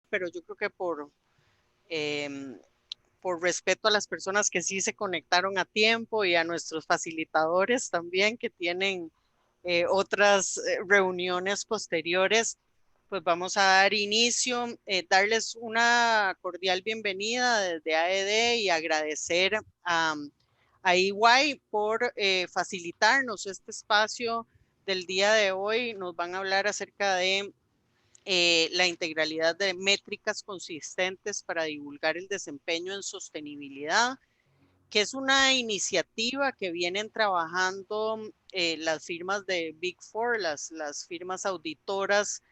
pero yo creo que por respeto a las personas que sí se conectaron a tiempo y a nuestros facilitadores también que tienen otras reuniones posteriores, pues vamos a dar inicio, darles una cordial bienvenida desde AED y agradecer a EY por facilitarnos este espacio del día de hoy. Nos van a hablar acerca de la integralidad de métricas consistentes para divulgar el desempeño en sostenibilidad, que es una iniciativa que vienen trabajando las firmas de Big Four, las firmas auditoras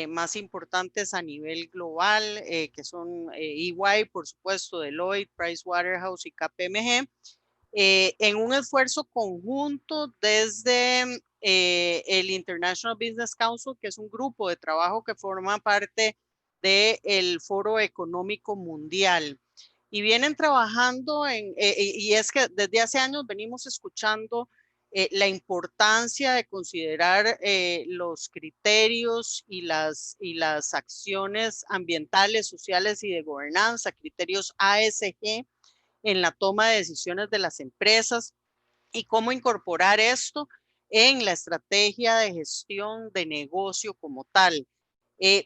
más importantes a nivel global, que son EY, por supuesto, Deloitte, Pricewaterhouse y KPMG, en un esfuerzo conjunto desde el International Business Council, que es un grupo de trabajo que forma parte del Foro Económico Mundial. Y vienen trabajando y es que desde hace años venimos escuchando la importancia de considerar los criterios y las acciones ambientales, sociales y de gobernanza, criterios ASG, en la toma de decisiones de las empresas y cómo incorporar esto en la estrategia de gestión de negocio como tal.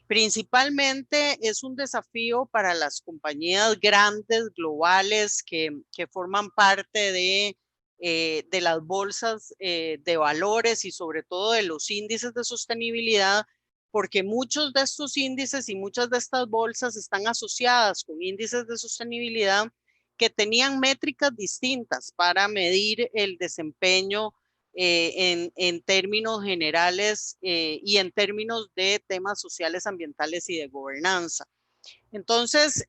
Principalmente es un desafío para las compañías grandes, globales, que forman parte de las bolsas de valores y sobre todo de los índices de sostenibilidad, porque muchos de estos índices y muchas de estas bolsas están asociadas con índices de sostenibilidad que tenían métricas distintas para medir el desempeño en términos generales y en términos de temas sociales, ambientales y de gobernanza. Entonces,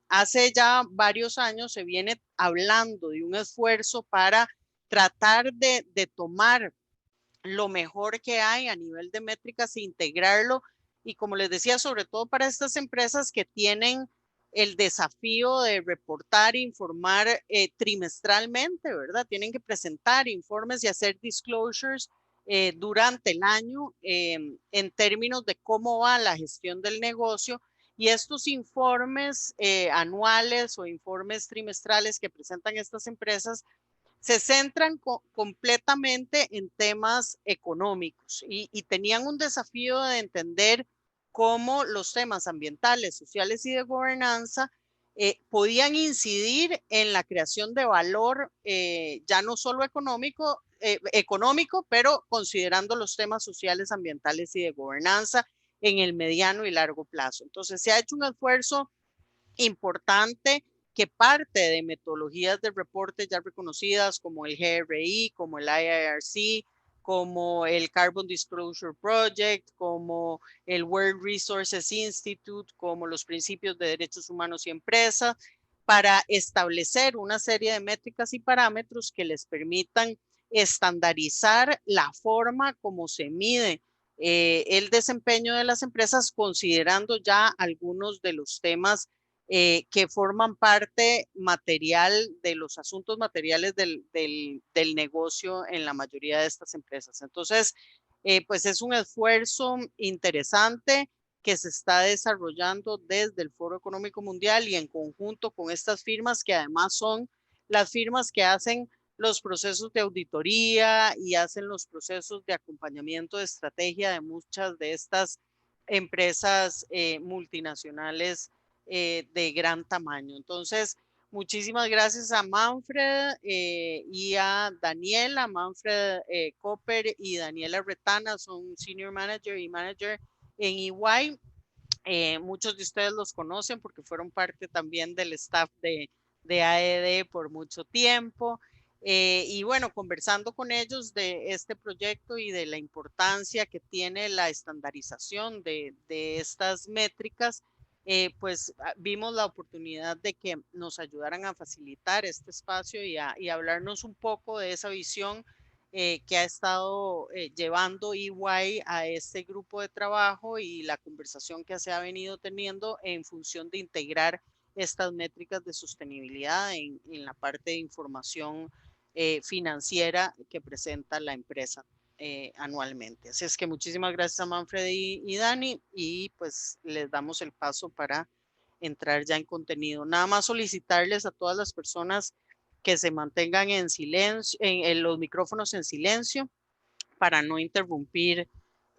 hace ya varios años se viene hablando de un esfuerzo para tratar de tomar lo mejor que hay a nivel de métricas e integrarlo. Y como les decía, sobre todo para estas empresas que tienen el desafío de reportar e informar trimestralmente, ¿verdad? Tienen que presentar informes y hacer disclosures durante el año en términos de cómo va la gestión del negocio. Y estos informes anuales o informes trimestrales que presentan estas empresas se centran completamente en temas económicos y tenían un desafío de entender cómo los temas ambientales, sociales y de gobernanza podían incidir en la creación de valor, ya no solo económico, pero considerando los temas sociales, ambientales y de gobernanza en el mediano y largo plazo. Entonces se ha hecho un esfuerzo importante que parte de metodologías de reporte ya reconocidas como el GRI, como el IIRC, como el Carbon Disclosure Project, como el World Resources Institute, como los principios de derechos humanos y empresa, para establecer una serie de métricas y parámetros que les permitan estandarizar la forma como se mide el desempeño de las empresas, considerando ya algunos de los temas que forman parte material de los asuntos materiales del negocio en la mayoría de estas empresas. Entonces, pues es un esfuerzo interesante que se está desarrollando desde el Foro Económico Mundial y en conjunto con estas firmas que además son las firmas que hacen los procesos de auditoría y hacen los procesos de acompañamiento de estrategia de muchas de estas empresas multinacionales de gran tamaño. Entonces, muchísimas gracias a Manfred y a Daniela, Manfred Copper y Daniela Retana, son Senior Manager y Manager en EY. Muchos de ustedes los conocen porque fueron parte también del staff de AED por mucho tiempo. Y bueno, conversando con ellos de este proyecto y de la importancia que tiene la estandarización de estas métricas, pues vimos la oportunidad de que nos ayudaran a facilitar este espacio y hablarnos un poco de esa visión que ha estado llevando EY a este grupo de trabajo y la conversación que se ha venido teniendo en función de integrar estas métricas de sostenibilidad en la parte de información financiera que presenta la empresa. anualmente. Así es que muchísimas gracias a Manfred y Dani, y pues les damos el paso para entrar ya en contenido. Nada más solicitarles a todas las personas que se mantengan en silencio, en los micrófonos en silencio, para no interrumpir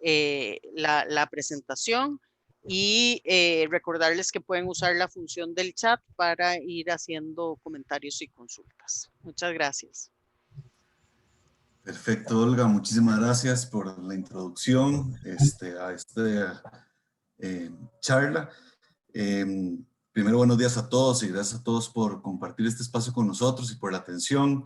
la presentación, y recordarles que pueden usar la función del chat para ir haciendo comentarios y consultas. Muchas gracias. Perfecto, Olga, muchísimas gracias por la introducción a esta charla. Primero, buenos días a todos y gracias a todos por compartir este espacio con nosotros y por la atención.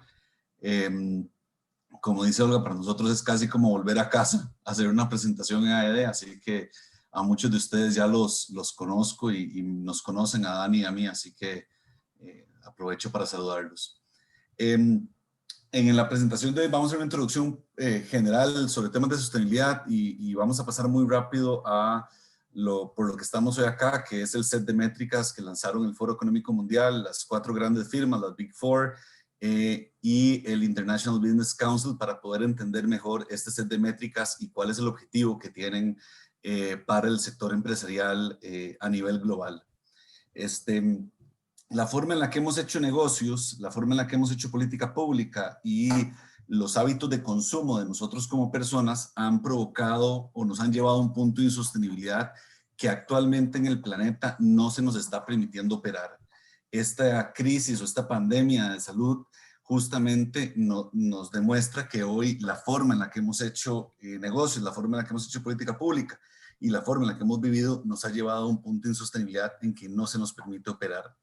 Como dice Olga, para nosotros es casi como volver a casa, hacer una presentación en AED, así que a muchos de ustedes ya los conozco y nos conocen, a Dani y a mí, así que aprovecho para saludarlos. En la presentación de hoy vamos a hacer una introducción general sobre temas de sostenibilidad y vamos a pasar muy rápido a por lo que estamos hoy acá, que es el set de métricas que lanzaron el Foro Económico Mundial, las 4 grandes firmas, las Big Four, y el International Business Council, para poder entender mejor este set de métricas y cuál es el objetivo que tienen para el sector empresarial a nivel global. La forma en la que hemos hecho negocios, la forma en la que hemos hecho política pública y los hábitos de consumo de nosotros como personas han provocado o nos han llevado a un punto de insostenibilidad que actualmente en el planeta no se nos está permitiendo operar. Esta crisis o esta pandemia de salud justamente nos demuestra que hoy la forma en la que hemos hecho negocios, la forma en la que hemos hecho política pública y la forma en la que hemos vivido nos ha llevado a un punto de insostenibilidad en que no se nos permite operar.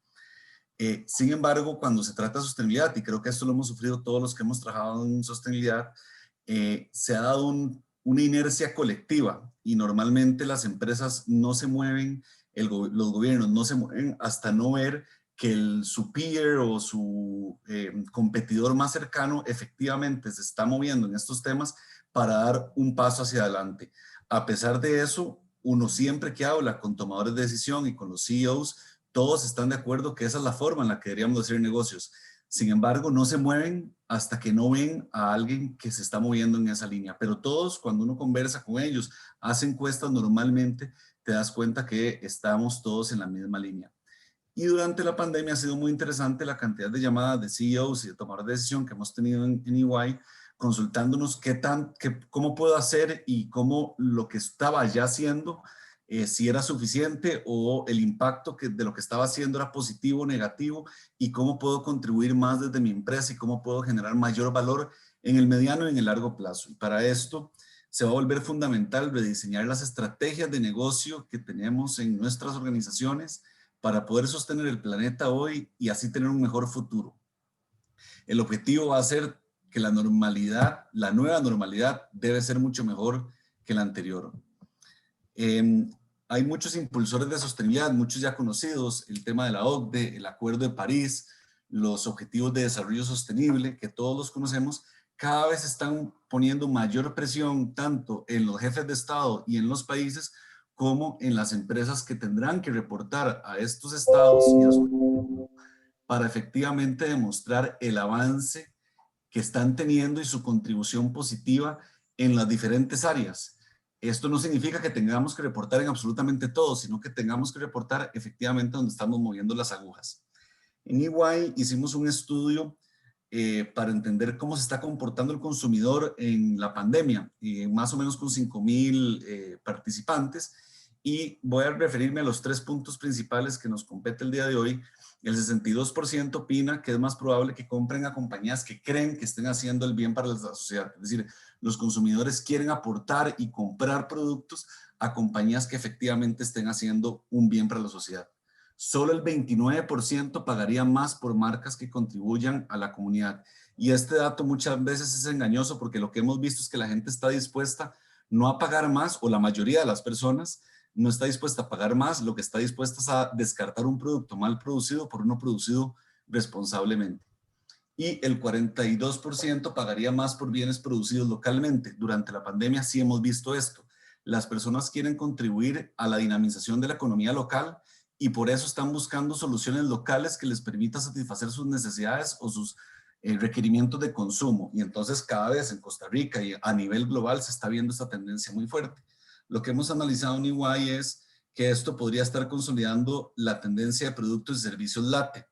Sin embargo, cuando se trata de sostenibilidad, y creo que esto lo hemos sufrido todos los que hemos trabajado en sostenibilidad, se ha dado una inercia colectiva y normalmente las empresas no se mueven, los gobiernos no se mueven hasta no ver que su peer o su competidor más cercano efectivamente se está moviendo en estos temas para dar un paso hacia adelante. A pesar de eso, uno siempre que habla con tomadores de decisión y con los CEOs, todos están de acuerdo que esa es la forma en la que deberíamos hacer negocios. Sin embargo, no se mueven hasta que no ven a alguien que se está moviendo en esa línea. Pero todos, cuando uno conversa con ellos, hace encuestas normalmente, te das cuenta que estamos todos en la misma línea. Y durante la pandemia ha sido muy interesante la cantidad de llamadas de CEOs y de tomadores de decisión que hemos tenido en EY, consultándonos cómo puedo hacer y cómo lo que estaba ya haciendo, si era suficiente o el impacto de lo que estaba haciendo era positivo o negativo, y cómo puedo contribuir más desde mi empresa y cómo puedo generar mayor valor en el mediano y en el largo plazo. Y para esto se va a volver fundamental rediseñar las estrategias de negocio que tenemos en nuestras organizaciones para poder sostener el planeta hoy y así tener un mejor futuro. El objetivo va a ser que la normalidad, la nueva normalidad, debe ser mucho mejor que la anterior. Hay muchos impulsores de sostenibilidad, muchos ya conocidos, el tema de la OCDE, el Acuerdo de París, los Objetivos de Desarrollo Sostenible, que todos los conocemos, cada vez están poniendo mayor presión tanto en los jefes de Estado y en los países como en las empresas que tendrán que reportar a estos estados y a su para efectivamente demostrar el avance que están teniendo y su contribución positiva en las diferentes áreas. Esto no significa que tengamos que reportar en absolutamente todo, sino que tengamos que reportar efectivamente donde estamos moviendo las agujas. En EY hicimos un estudio para entender cómo se está comportando el consumidor en la pandemia, más o menos con 5,000 participantes, y voy a referirme a los 3 puntos principales que nos compete el día de hoy. El 62% opina que es más probable que compren a compañías que creen que estén haciendo el bien para la sociedad. Es decir, los consumidores quieren aportar y comprar productos a compañías que efectivamente estén haciendo un bien para la sociedad. Solo el 29% pagaría más por marcas que contribuyan a la comunidad. Y este dato muchas veces es engañoso porque lo que hemos visto es que la gente está dispuesta no a pagar más, o la mayoría de las personas no está dispuesta a pagar más, lo que está dispuesta es a descartar un producto mal producido por uno producido responsablemente. Y el 42% pagaría más por bienes producidos localmente. Durante la pandemia sí hemos visto esto. Las personas quieren contribuir a la dinamización de la economía local y por eso están buscando soluciones locales que les permitan satisfacer sus necesidades o sus requerimientos de consumo. Y entonces cada vez en Costa Rica y a nivel global se está viendo esta tendencia muy fuerte. Lo que hemos analizado en EY es que esto podría estar consolidando la tendencia de productos y servicios LATE.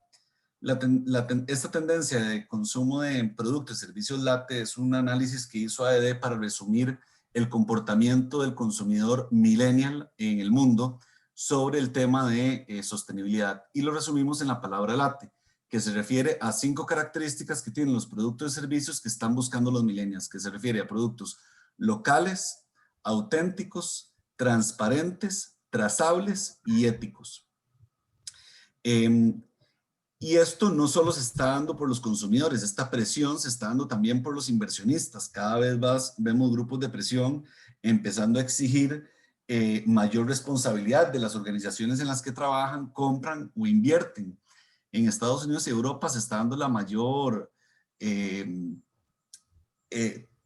Esta tendencia de consumo de productos y servicios LATE es un análisis que hizo AED para resumir el comportamiento del consumidor millennial en el mundo sobre el tema de sostenibilidad. Y lo resumimos en la palabra LATE, que se refiere a 5 características que tienen los productos y servicios que están buscando los millennials, que se refiere a productos locales, auténticos, transparentes, trazables y éticos. Y esto no solo se está dando por los consumidores, esta presión se está dando también por los inversionistas. Cada vez más vemos grupos de presión empezando a exigir mayor responsabilidad de las organizaciones en las que trabajan, compran o invierten. En Estados Unidos y Europa se está dando la mayor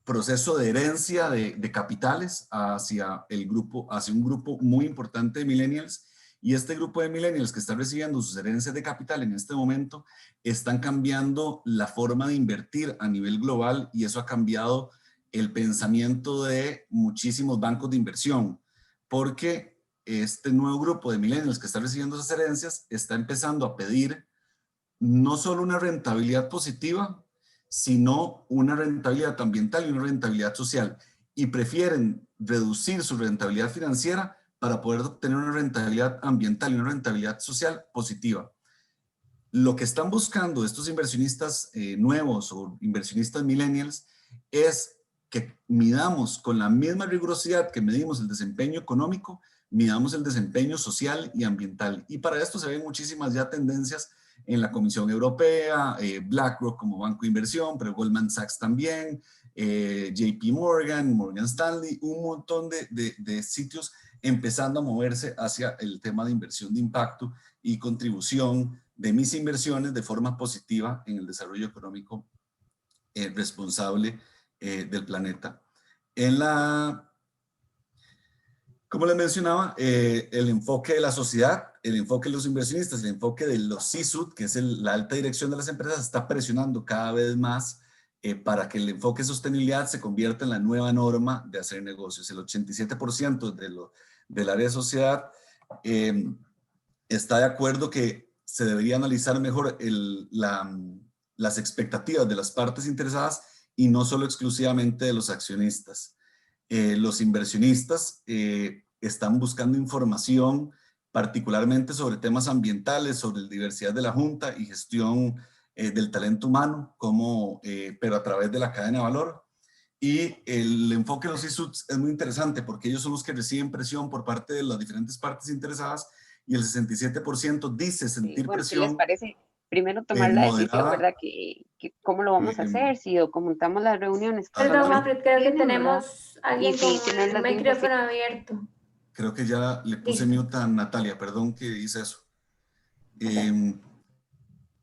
proceso de herencia de capitales hacia un grupo muy importante de millennials. Y este grupo de millennials que están recibiendo sus herencias de capital en este momento están cambiando la forma de invertir a nivel global y eso ha cambiado el pensamiento de muchísimos bancos de inversión, porque este nuevo grupo de millennials que está recibiendo esas herencias está empezando a pedir no solo una rentabilidad positiva, sino una rentabilidad ambiental y una rentabilidad social. Y prefieren reducir su rentabilidad financiera para poder obtener una rentabilidad ambiental y una rentabilidad social positiva. Lo que están buscando estos inversionistas nuevos o inversionistas millennials es que midamos con la misma rigurosidad que medimos el desempeño económico, midamos el desempeño social y ambiental. Y para esto se ven muchísimas ya tendencias en la Comisión Europea, BlackRock como banco de inversión, pero Goldman Sachs también, JP Morgan, Morgan Stanley, un montón de sitios empezando a moverse hacia el tema de inversión de impacto y contribución de mis inversiones de forma positiva en el desarrollo económico responsable del planeta. Como les mencionaba, el enfoque de la sociedad, el enfoque de los inversionistas, el enfoque de los C-suite, que es la alta dirección de las empresas, está presionando cada vez más para que el enfoque de sostenibilidad se convierta en la nueva norma de hacer negocios. El 87% del área de sociedad está de acuerdo que se debería analizar mejor las expectativas de las partes interesadas y no solo exclusivamente de los accionistas. Los inversionistas están buscando información particularmente sobre temas ambientales, sobre la diversidad de la junta y gestión del talento humano, pero a través de la cadena de valor. Y el enfoque de los C-suites es muy interesante porque ellos son los que reciben presión por parte de las diferentes partes interesadas y el 67% dice sentir Bueno, ¿qué les presión parece? Primero tomar la decisión, moderada. ¿verdad? ¿Cómo lo vamos a hacer? Si documentamos las reuniones. Perdón, Adelante. Manfred, creo que ¿verdad? tenemos alguien Y sí, con tenerlas el bien micrófono abierto. Creo que ya le puse Listo. mute a Natalia, perdón que hice eso. Ok.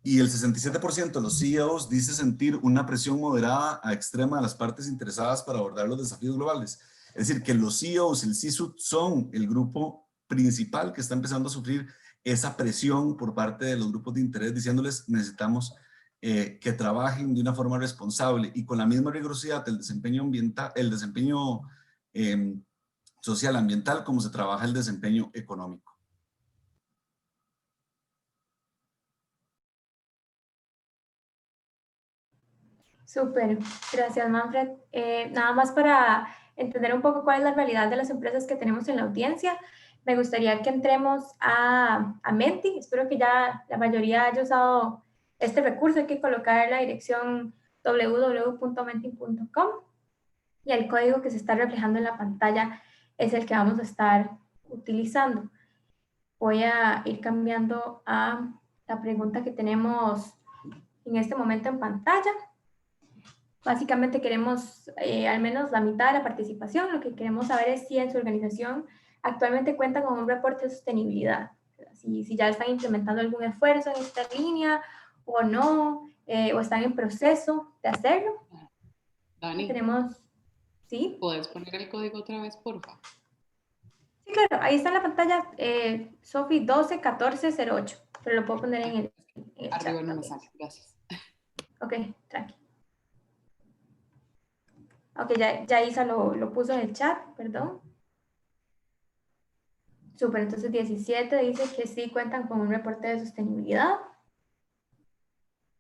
Y el 67% de los CEOs dice sentir una presión moderada a extrema de las partes interesadas para abordar los desafíos globales. Es decir, que los CEOs, el C-suite, son el grupo principal que está empezando a sufrir esa presión por parte de los grupos de interés, diciéndoles necesitamos que trabajen de una forma responsable y con la misma rigurosidad el desempeño ambiental, el desempeño social ambiental como se trabaja el desempeño económico. Súper, gracias Manfred. Nada más para entender un poco cuál es la realidad de las empresas que tenemos en la audiencia, me gustaría que entremos a Menti. Espero que ya la mayoría haya usado este recurso. Hay que colocar la dirección www.menti.com y el código que se está reflejando en la pantalla es el que vamos a estar utilizando. Voy a ir cambiando a la pregunta que tenemos en este momento en pantalla. Básicamente queremos al menos la mitad de la participación. Lo que queremos saber es si en su organización actualmente cuentan con un reporte de sostenibilidad. Si ya están implementando algún esfuerzo en esta línea o no, o están en proceso de hacerlo. Dani, ¿sí? ¿puedes poner el código otra vez, por favor? Sí, claro. Ahí está en la pantalla, Sofi 121408. Pero lo puedo poner en el Arriba chat no me también. sale, gracias. Ok, tranqui. Ok, ya Isa lo puso en el chat, perdón. Súper, entonces 17 dice que sí cuentan con un reporte de sostenibilidad.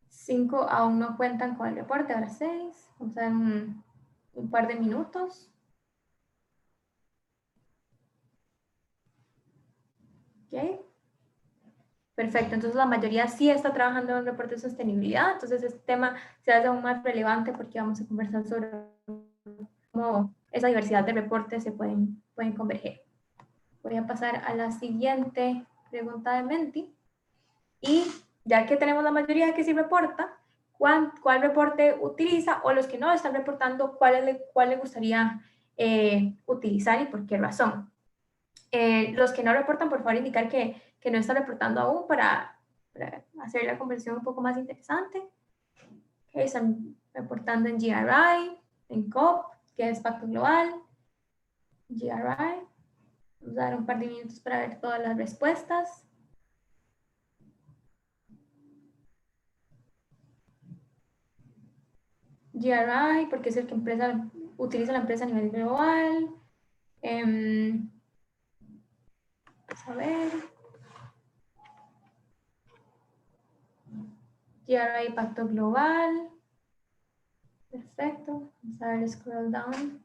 5 aún no cuentan con el reporte, ahora 6. Vamos a dar un par de minutos. Ok. Perfecto, entonces la mayoría sí está trabajando en un reporte de sostenibilidad, entonces este tema se hace aún más relevante porque vamos a conversar sobre cómo esa diversidad de reportes se pueden converger. Voy a pasar a la siguiente pregunta de Menti. Y ya que tenemos la mayoría que sí reporta, ¿cuál reporte utiliza? O los que no están reportando, ¿cuál le gustaría utilizar y por qué razón? Los que no reportan, por favor, indicar que no están reportando aún para hacer la conversión un poco más interesante. Okay, están reportando en GRI, en COP, que es Pacto Global, GRI. Vamos a dar un par de minutos para ver todas las respuestas. GRI, porque es el que utiliza la empresa a nivel global. Vamos a ver. GRI, Pacto Global. Perfecto. Vamos a ver, scroll down.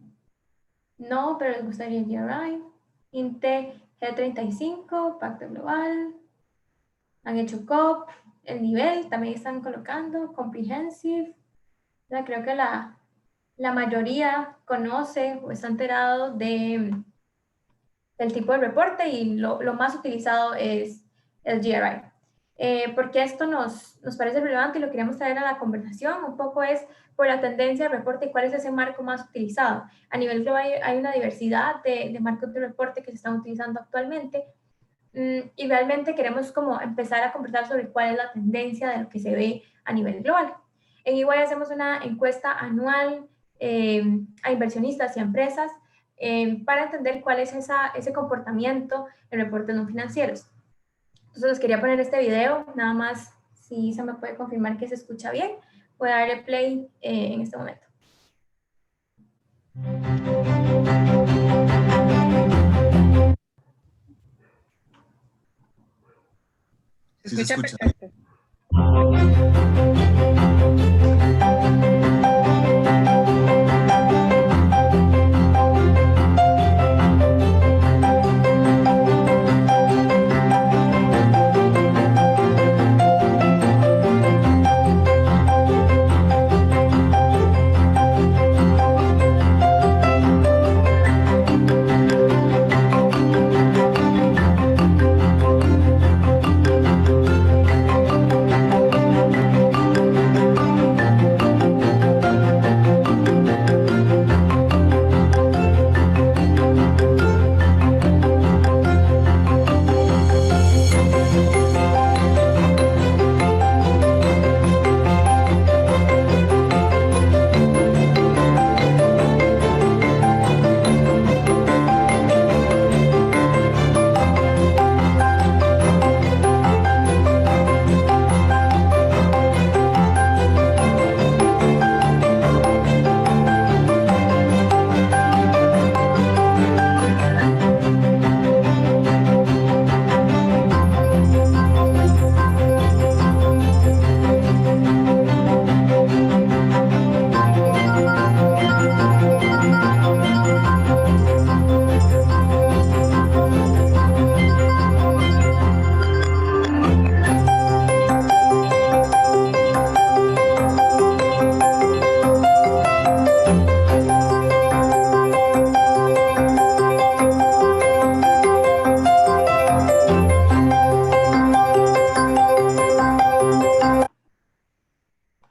No, pero les gustaría GRI. INTE G35, Pacto Global. Han hecho COP. El nivel también están colocando. Comprehensive. Ya creo que la mayoría conoce o está enterado del tipo de reporte y lo más utilizado es el GRI. Porque esto nos parece relevante y lo queremos traer a la conversación, un poco es por la tendencia del reporte y cuál es ese marco más utilizado. A nivel global hay una diversidad de marcos de reporte que se están utilizando actualmente y realmente queremos como empezar a conversar sobre cuál es la tendencia de lo que se ve a nivel global. En EY hacemos una encuesta anual a inversionistas y a empresas para entender cuál es ese comportamiento en reportes no financieros. Entonces les quería poner este video, nada más si se me puede confirmar que se escucha bien, voy a darle play en este momento. Sí, se escucha. Perfecto.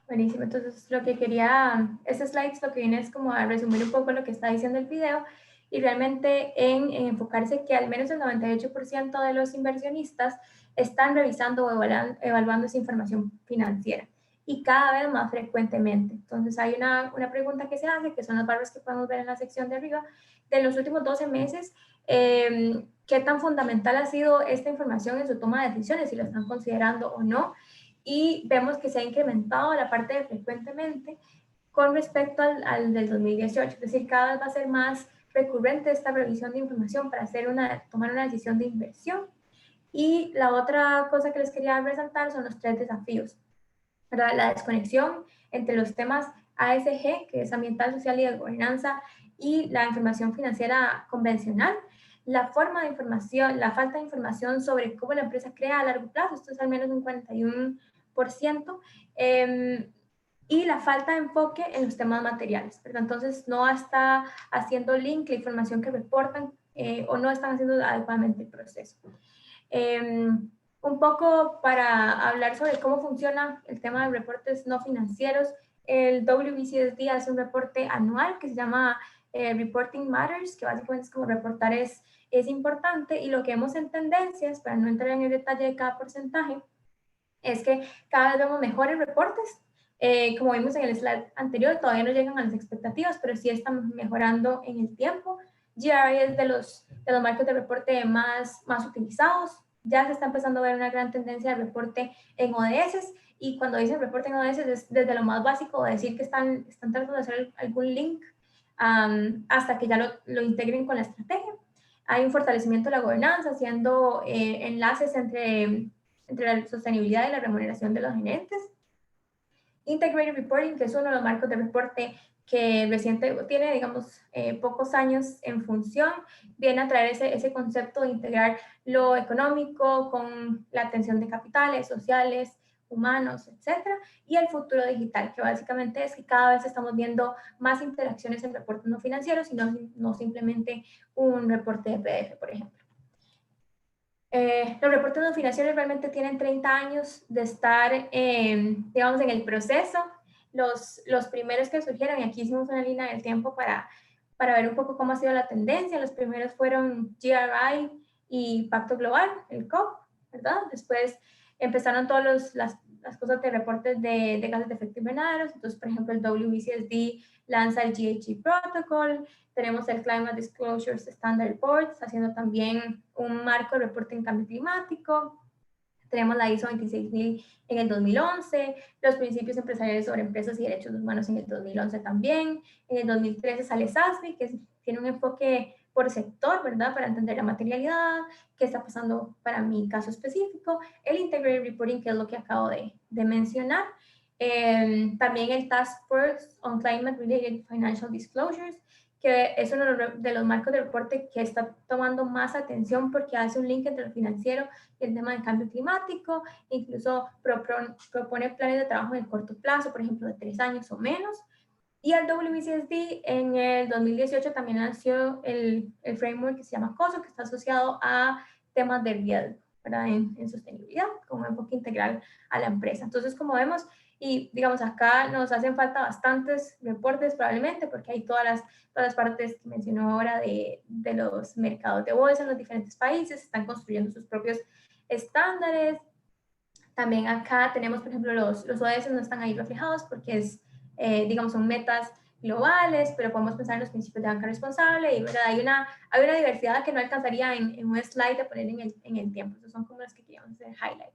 Buenísimo, entonces lo que quería, este slide lo que viene es como a resumir un poco lo que está diciendo el video y realmente en enfocarse que al menos el 98% de los inversionistas están revisando o evaluando esa información financiera y cada vez más frecuentemente. Entonces hay una pregunta que se hace, que son las barras que podemos ver en la sección de arriba, de los últimos 12 meses, ¿qué tan fundamental ha sido esta información en su toma de decisiones, si lo están considerando o no? y vemos que se ha incrementado la parte de frecuentemente con respecto al del 2018, es decir, cada vez va a ser más recurrente esta revisión de información para tomar una decisión de inversión. Y la otra cosa que les quería resaltar son los 3 desafíos, ¿verdad? La desconexión entre los temas ASG, que es ambiental, social y de gobernanza, y la información financiera convencional, la forma de información, la falta de información sobre cómo la empresa crea a largo plazo, esto es al menos un 41%, y la falta de enfoque en los temas materiales, ¿verdad? Entonces no está haciendo link la información que reportan o no están haciendo adecuadamente el proceso. Un poco para hablar sobre cómo funciona el tema de reportes no financieros, el WBCSD hace un reporte anual que se llama Reporting Matters, que básicamente es como reportar es importante, y lo que vemos en tendencias, para no entrar en el detalle de cada porcentaje, es que cada vez vemos mejores reportes. Como vimos en el slide anterior, todavía no llegan a las expectativas, pero sí están mejorando en el tiempo. GRI es de los marcos de reporte más utilizados. Ya se está empezando a ver una gran tendencia de reporte en ODS, y cuando dicen reporte en ODS es desde lo más básico, de decir que están tratando de hacer algún link hasta que ya lo integren con la estrategia. Hay un fortalecimiento de la gobernanza, haciendo enlaces entre la sostenibilidad y la remuneración de los gerentes. Integrated Reporting, que es uno de los marcos de reporte que tiene, digamos, pocos años en función, viene a traer ese concepto de integrar lo económico con la atención de capitales, sociales, humanos, etcétera, y el futuro digital, que básicamente es que cada vez estamos viendo más interacciones en reportes no financieros y no simplemente un reporte de PDF, por ejemplo. Los reportes no financieros realmente tienen 30 años de estar, digamos, en el proceso. Los primeros que surgieron, y aquí hicimos una línea del tiempo para ver un poco cómo ha sido la tendencia. Los primeros fueron GRI y Pacto Global, el COP, ¿verdad? Después empezaron todas las cosas de reportes de gases de efecto invernadero. Entonces, por ejemplo, el WBCSD lanza el GHG Protocol. Tenemos el Climate Disclosures Standard Board, haciendo también un marco de reporte en cambio climático. Tenemos la ISO 26000 en el 2011, los principios empresariales sobre empresas y derechos humanos en el 2011 también. En el 2013 sale SASB, que tiene un enfoque por sector, ¿verdad? Para entender la materialidad, qué está pasando para mi caso específico. El Integrated Reporting, que es lo que acabo de mencionar. También el Task Force on Climate Related Financial Disclosures, que es uno de los marcos de reporte que está tomando más atención porque hace un link entre lo financiero y el tema del cambio climático. Incluso propone planes de trabajo en el corto plazo, por ejemplo, de 3 años o menos. Y el WBCSD en el 2018 también nació el framework que se llama COSO, que está asociado a temas de riesgo, ¿verdad? En sostenibilidad, con un enfoque integral a la empresa. Entonces, como vemos, y digamos, acá nos hacen falta bastantes reportes probablemente, porque hay todas las partes que mencionó ahora de los mercados de bolsa en los diferentes países, están construyendo sus propios estándares. También acá tenemos, por ejemplo, los ODS no están ahí reflejados porque digamos, son metas globales, pero podemos pensar en los principios de banca responsable, y ¿verdad? Hay una diversidad que no alcanzaría en un slide de poner en el tiempo. Esos son como los que queríamos hacer highlight.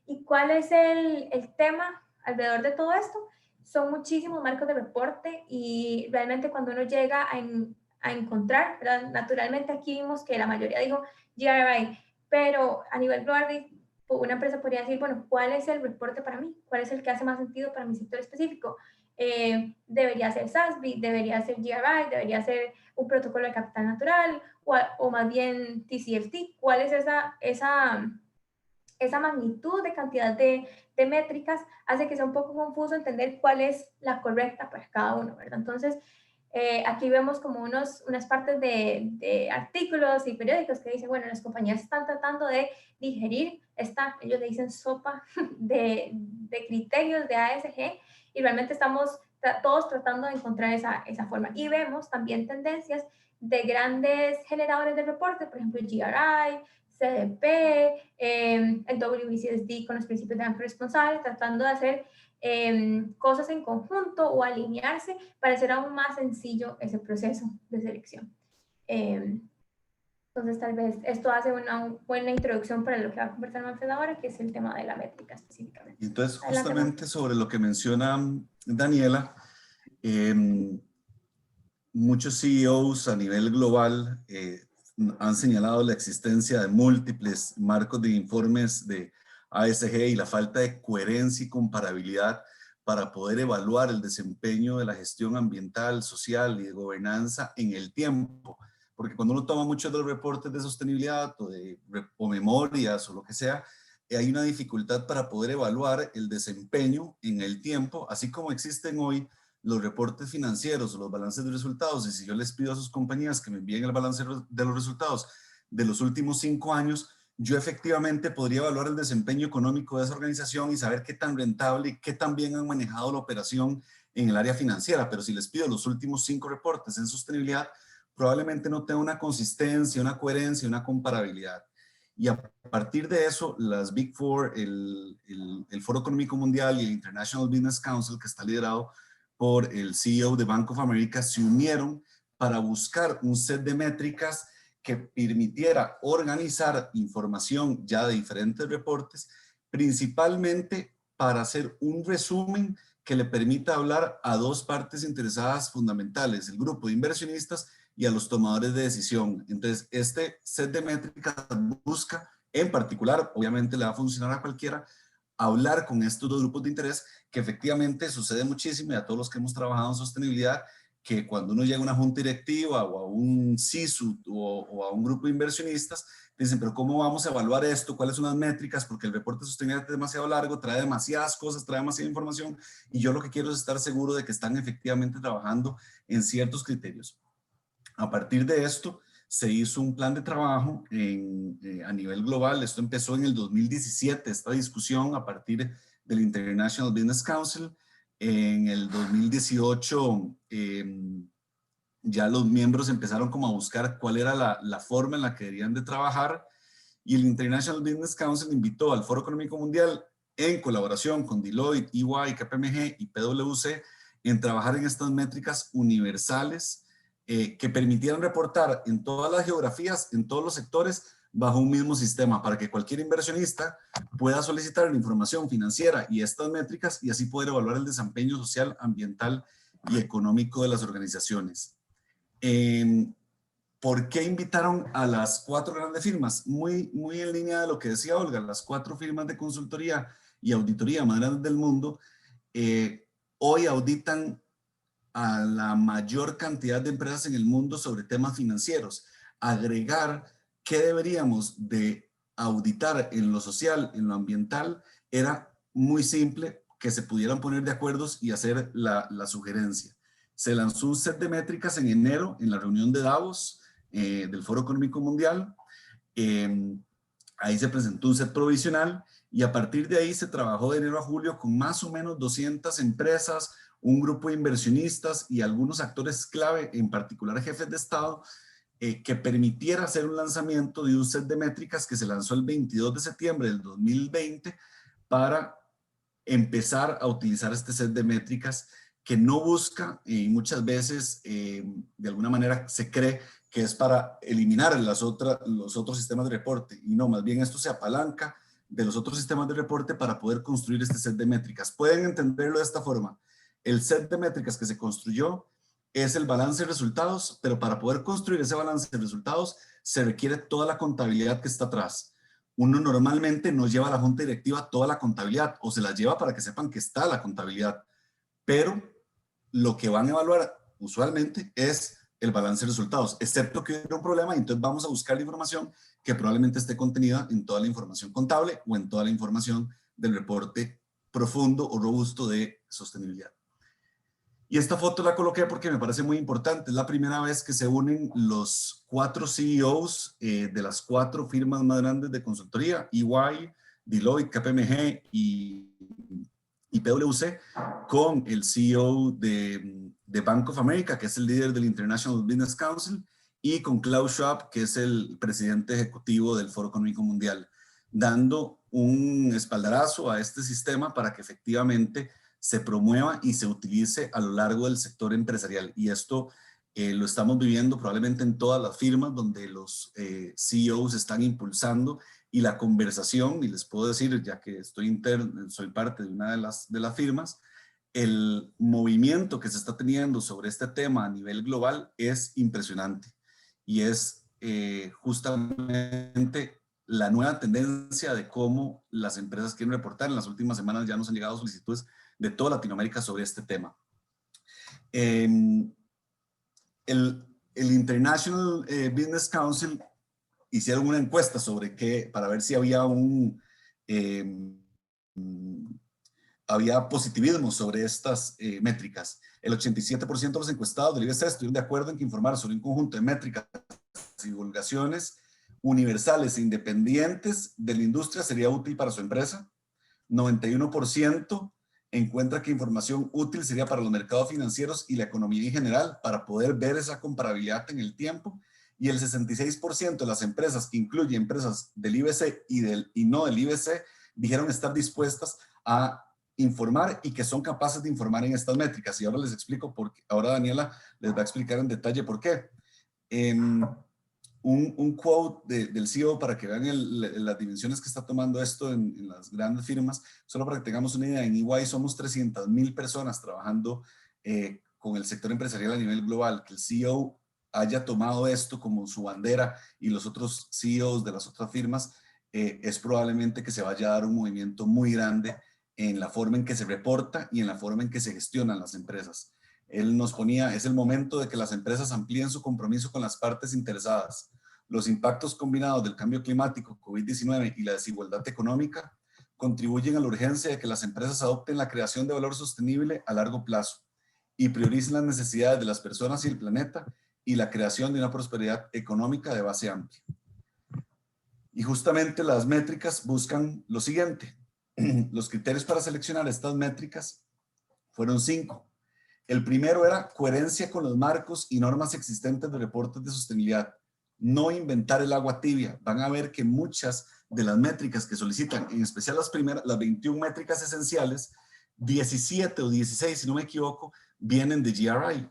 ¿Y cuál es el tema alrededor de todo esto? Son muchísimos marcos de reporte, y realmente cuando uno llega a encontrar, ¿verdad? Naturalmente aquí vimos que la mayoría dijo GRI, pero a nivel global una empresa podría decir, bueno, ¿cuál es el reporte para mí? ¿Cuál es el que hace más sentido para mi sector específico? Debería ser SASB, debería ser GRI, debería ser un protocolo de capital natural, o más bien TCFD. ¿Cuál es esa magnitud de cantidad de métricas? Hace que sea un poco confuso entender cuál es la correcta para cada uno, ¿verdad? Entonces, aquí vemos como unas partes de artículos y periódicos que dicen, bueno, las compañías están tratando de digerir ellos le dicen sopa de criterios de ASG, y realmente estamos todos tratando de encontrar esa forma. Y vemos también tendencias de grandes generadores de reporte, por ejemplo, GRI, CDP, el WBCSD con los principios de banca responsable, tratando de hacer cosas en conjunto o alinearse para hacer aún más sencillo ese proceso de selección. Entonces, tal vez esto hace una buena introducción para lo que va a conversar Manfred ahora, que es el tema de la métrica específicamente. Entonces, Adelante, justamente sobre lo que menciona Daniela, muchos CEOs a nivel global han señalado la existencia de múltiples marcos de informes de ASG y la falta de coherencia y comparabilidad para poder evaluar el desempeño de la gestión ambiental, social y de gobernanza en el tiempo. Porque cuando uno toma muchos de los reportes de sostenibilidad o memorias o lo que sea, hay una dificultad para poder evaluar el desempeño en el tiempo, así como existen hoy los reportes financieros o los balances de resultados. Y si yo les pido a sus compañías que me envíen el balance de los resultados de los últimos 5 años, yo efectivamente podría evaluar el desempeño económico de esa organización y saber qué tan rentable y qué tan bien han manejado la operación en el área financiera. Pero si les pido los últimos 5 reportes en sostenibilidad, probablemente no tenga una consistencia, una coherencia, una comparabilidad. Y a partir de eso, las Big Four, el Foro Económico Mundial y el International Business Council, que está liderado por el CEO de Bank of America, se unieron para buscar un set de métricas que permitiera organizar información ya de diferentes reportes, principalmente para hacer un resumen que le permita hablar a 2 partes interesadas fundamentales, el grupo de inversionistas y a los tomadores de decisión. Entonces, este set de métricas busca, en particular, obviamente le va a funcionar a cualquiera, hablar con estos 2 grupos de interés, que efectivamente sucede muchísimo, y a todos los que hemos trabajado en sostenibilidad, que cuando uno llega a una junta directiva o a un CISU o a un grupo de inversionistas, dicen, pero ¿cómo vamos a evaluar esto? ¿Cuáles son las métricas? Porque el reporte de sostenibilidad es demasiado largo, trae demasiadas cosas, trae demasiada información, y yo lo que quiero es estar seguro de que están efectivamente trabajando en ciertos criterios. A partir de esto, se hizo un plan de trabajo a nivel global. Esto empezó en el 2017, esta discusión a partir del International Business Council. En el 2018 ya los miembros empezaron como a buscar cuál era la forma en la que deberían de trabajar, y el International Business Council invitó al Foro Económico Mundial, en colaboración con Deloitte, EY, KPMG y PwC, en trabajar en estas métricas universales que permitieran reportar en todas las geografías, en todos los sectores, bajo un mismo sistema, para que cualquier inversionista pueda solicitar la información financiera y estas métricas y así poder evaluar el desempeño social, ambiental y económico de las organizaciones. ¿Por qué invitaron a las 4 grandes firmas? Muy en línea de lo que decía Olga, las 4 firmas de consultoría y auditoría más grandes del mundo hoy auditan a la mayor cantidad de empresas en el mundo sobre temas financieros. Agregar qué deberíamos de auditar en lo social, en lo ambiental, era muy simple, que se pudieran poner de acuerdo y hacer la sugerencia. Se lanzó un set de métricas en enero en la reunión de Davos del Foro Económico Mundial. Ahí se presentó un set provisional y a partir de ahí se trabajó de enero a julio con más o menos 200 empresas, un grupo de inversionistas y algunos actores clave, en particular jefes de Estado, que permitiera hacer un lanzamiento de un set de métricas que se lanzó el 22 de septiembre del 2020 para empezar a utilizar este set de métricas que no busca, y muchas veces de alguna manera se cree que es para eliminar los otros sistemas de reporte, y no, más bien esto se apalanca de los otros sistemas de reporte para poder construir este set de métricas. Pueden entenderlo de esta forma: el set de métricas que se construyó es el balance de resultados, pero para poder construir ese balance de resultados se requiere toda la contabilidad que está atrás. Uno normalmente no lleva a la junta directiva toda la contabilidad, o se la lleva para que sepan que está la contabilidad, pero lo que van a evaluar usualmente es el balance de resultados, excepto que hubiera un problema, y entonces vamos a buscar la información que probablemente esté contenida en toda la información contable o en toda la información del reporte profundo o robusto de sostenibilidad. Y esta foto la coloqué porque me parece muy importante. Es la primera vez que se unen los 4 CEOs de las 4 firmas más grandes de consultoría, EY, Deloitte, KPMG y PwC, con el CEO de Bank of America, que es el líder del International Business Council, y con Klaus Schwab, que es el presidente ejecutivo del Foro Económico Mundial, dando un espaldarazo a este sistema para que efectivamente se promueva y se utilice a lo largo del sector empresarial. Y esto Lo estamos viviendo probablemente en todas las firmas donde los CEOs están impulsando, y la conversación, y les puedo decir, ya que soy parte de una de las firmas, el movimiento que se está teniendo sobre este tema a nivel global es impresionante, y es justamente la nueva tendencia de cómo las empresas quieren reportar. En las últimas semanas ya nos han llegado solicitudes de toda Latinoamérica sobre este tema. El International Business Council hicieron una encuesta para ver si había había positivismo sobre estas métricas. El 87% de los encuestados del IBC estuvieron de acuerdo en que informar sobre un conjunto de métricas y divulgaciones universales e independientes de la industria sería útil para su empresa. 91% encuentra que información útil sería para los mercados financieros y la economía en general, para poder ver esa comparabilidad en el tiempo. Y el 66% de las empresas, que incluye empresas del IBC y no del IBC, dijeron estar dispuestas a informar y que son capaces de informar en estas métricas. Y ahora les explico por qué. Ahora Daniela les va a explicar en detalle por qué. Un quote del CEO para que vean las dimensiones que está tomando esto en las grandes firmas, solo para que tengamos una idea. En EY somos 300,000 personas trabajando con el sector empresarial a nivel global. Que el CEO haya tomado esto como su bandera y los otros CEOs de las otras firmas, es probablemente que se vaya a dar un movimiento muy grande en la forma en que se reporta y en la forma en que se gestionan las empresas. Él nos ponía, es el momento de que las empresas amplíen su compromiso con las partes interesadas. Los impactos combinados del cambio climático, COVID-19 y la desigualdad económica contribuyen a la urgencia de que las empresas adopten la creación de valor sostenible a largo plazo y prioricen las necesidades de las personas y el planeta y la creación de una prosperidad económica de base amplia. Y justamente las métricas buscan lo siguiente. Los criterios para seleccionar estas métricas fueron 5. El primero era coherencia con los marcos y normas existentes de reportes de sostenibilidad. No inventar el agua tibia. Van a ver que muchas de las métricas que solicitan, en especial las 21 métricas esenciales, 17 o 16, si no me equivoco, vienen de GRI.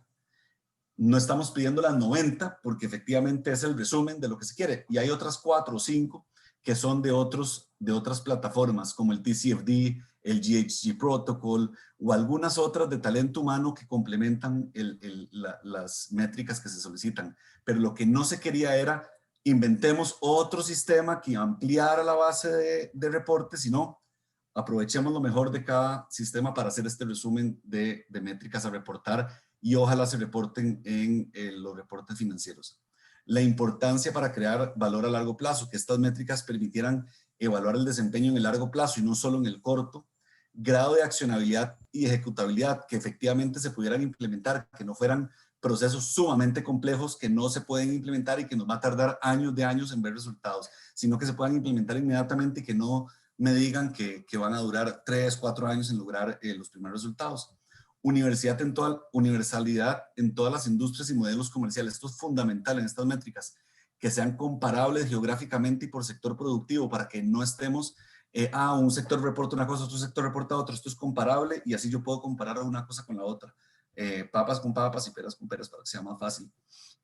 No estamos pidiendo las 90 porque efectivamente es el resumen de lo que se quiere. Y hay otras 4 o 5 que son de otras plataformas como el TCFD, el GHG Protocol o algunas otras de talento humano que complementan las métricas que se solicitan. Pero lo que no se quería era inventemos otro sistema que ampliara la base de reportes, sino aprovechemos lo mejor de cada sistema para hacer este resumen de métricas a reportar y ojalá se reporten en los reportes financieros. La importancia para crear valor a largo plazo, que estas métricas permitieran evaluar el desempeño en el largo plazo y no solo en el corto. Grado de accionabilidad y ejecutabilidad, que efectivamente se pudieran implementar, que no fueran procesos sumamente complejos que no se pueden implementar y que nos va a tardar años de años en ver resultados, sino que se puedan implementar inmediatamente y que no me digan que van a durar 3, 4 años en lograr los primeros resultados. Universalidad en todas las industrias y modelos comerciales. Esto es fundamental en estas métricas, que sean comparables geográficamente y por sector productivo, para que no estemos, un sector reporta una cosa, otro sector reporta otra. Esto es comparable y así yo puedo comparar una cosa con la otra. Papas con papas y peras con peras para que sea más fácil.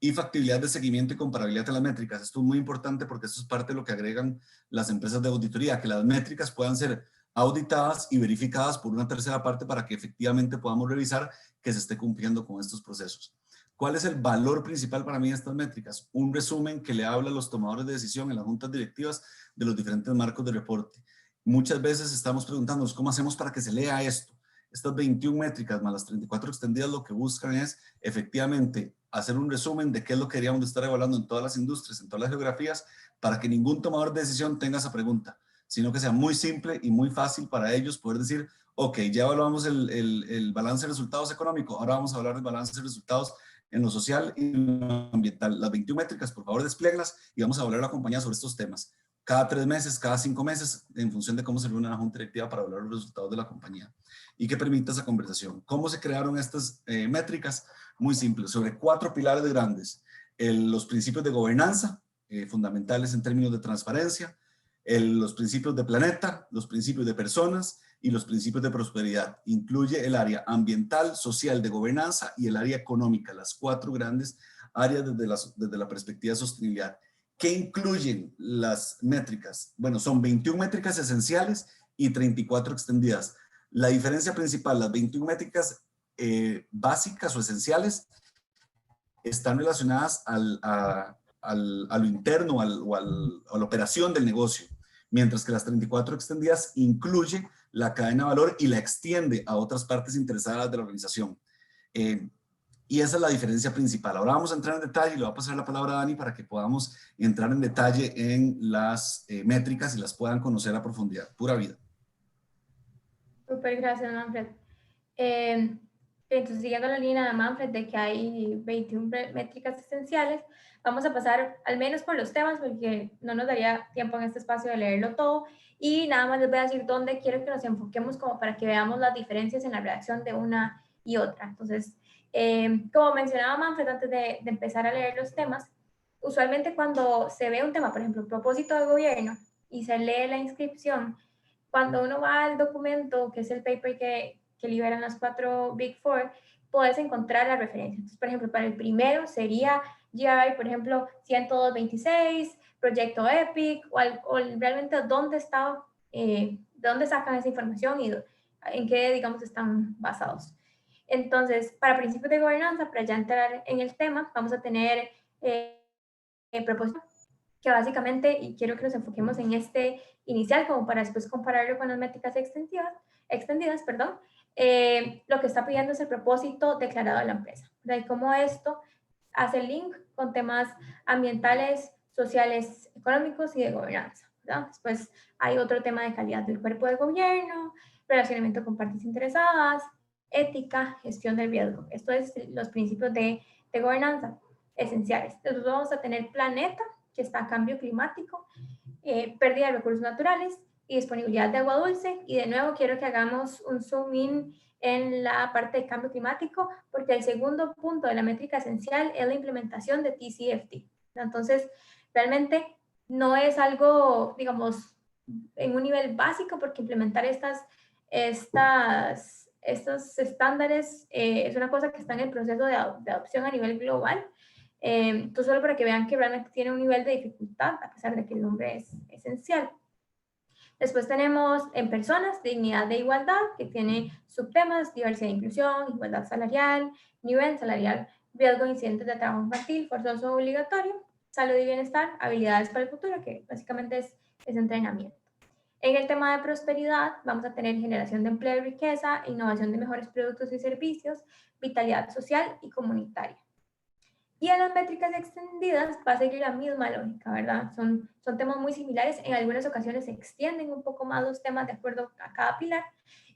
Y factibilidad de seguimiento y comparabilidad de las métricas. Esto es muy importante porque esto es parte de lo que agregan las empresas de auditoría, que las métricas puedan ser auditadas y verificadas por una tercera parte para que efectivamente podamos revisar que se esté cumpliendo con estos procesos. ¿Cuál es el valor principal para mí de estas métricas? Un resumen que le habla a los tomadores de decisión en las juntas directivas de los diferentes marcos de reporte. Muchas veces estamos preguntándonos cómo hacemos para que se lea esto. Estas 21 métricas más las 34 extendidas lo que buscan es efectivamente hacer un resumen de qué es lo que deberíamos de estar evaluando en todas las industrias, en todas las geografías, para que ningún tomador de decisión tenga esa pregunta, sino que sea muy simple y muy fácil para ellos poder decir, ok, ya evaluamos el balance de resultados económico, ahora vamos a hablar del balance de resultados en lo social y en lo ambiental. Las 21 métricas, por favor, desplieguenlas y vamos a hablar a la compañía sobre estos temas. Cada 3 meses, cada 5 meses, en función de cómo se reúne la junta directiva para hablar los resultados de la compañía y que permita esa conversación. ¿Cómo se crearon estas métricas? Muy simple, sobre 4 pilares grandes. Los principios de gobernanza, fundamentales en términos de transparencia, los principios de planeta, los principios de personas y los principios de prosperidad. Incluye el área ambiental, social, de gobernanza y el área económica, las 4 grandes áreas desde la perspectiva de sostenibilidad. ¿Qué incluyen las métricas? Bueno, son 21 métricas esenciales y 34 extendidas. La diferencia principal, las 21 métricas básicas o esenciales están relacionadas a lo interno o a la operación del negocio, mientras que las 34 extendidas incluye la cadena de valor y la extiende a otras partes interesadas de la organización. Y esa es la diferencia principal. Ahora vamos a entrar en detalle y le voy a pasar la palabra a Dani para que podamos entrar en detalle en las métricas y las puedan conocer a profundidad. Pura vida. Súper, gracias, Manfred. Entonces, siguiendo la línea de Manfred de que hay 21 métricas esenciales, vamos a pasar al menos por los temas porque no nos daría tiempo en este espacio de leerlo todo, y nada más les voy a decir dónde quiero que nos enfoquemos como para que veamos las diferencias en la redacción de una y otra. Entonces, como mencionaba Manfred antes de empezar a leer los temas, usualmente cuando se ve un tema, por ejemplo, propósito de gobierno, y se lee la inscripción, cuando uno va al documento, que es el paper que liberan las 4 Big Four, puedes encontrar la referencia. Entonces, por ejemplo, para el primero sería GRI, por ejemplo, 102.26, Proyecto EPIC, o realmente dónde está, dónde sacan esa información y en qué, digamos, están basados. Entonces, para principios de gobernanza, para ya entrar en el tema, vamos a tener propósito, que básicamente, y quiero que nos enfoquemos en este inicial, como para después compararlo con las métricas extendidas, lo que está pidiendo es el propósito declarado de la empresa, ¿verdad? Y cómo esto hace link con temas ambientales, sociales, económicos y de gobernanza, ¿verdad? Después hay otro tema de calidad del cuerpo de gobierno, relacionamiento con partes interesadas, ética, gestión del riesgo. Esto es los principios de gobernanza esenciales. Entonces vamos a tener planeta, que está cambio climático, pérdida de recursos naturales y disponibilidad de agua dulce. Y de nuevo quiero que hagamos un zoom in en la parte de cambio climático, porque el segundo punto de la métrica esencial es la implementación de TCFD. Entonces, realmente no es algo, digamos, en un nivel básico, porque implementar estos estándares es una cosa que está en el proceso de adopción a nivel global. Entonces, solo para que vean que realmente tiene un nivel de dificultad, a pesar de que el nombre es esencial. Después tenemos en personas, dignidad e igualdad, que tiene subtemas, diversidad e inclusión, igualdad salarial, nivel salarial, riesgo de incidentes de trabajo infantil, forzoso o obligatorio, salud y bienestar, habilidades para el futuro, que básicamente es entrenamiento. En el tema de prosperidad vamos a tener generación de empleo y riqueza, innovación de mejores productos y servicios, vitalidad social y comunitaria. Y en las métricas extendidas va a seguir la misma lógica, ¿verdad? Son temas muy similares. En algunas ocasiones se extienden un poco más los temas de acuerdo a cada pilar.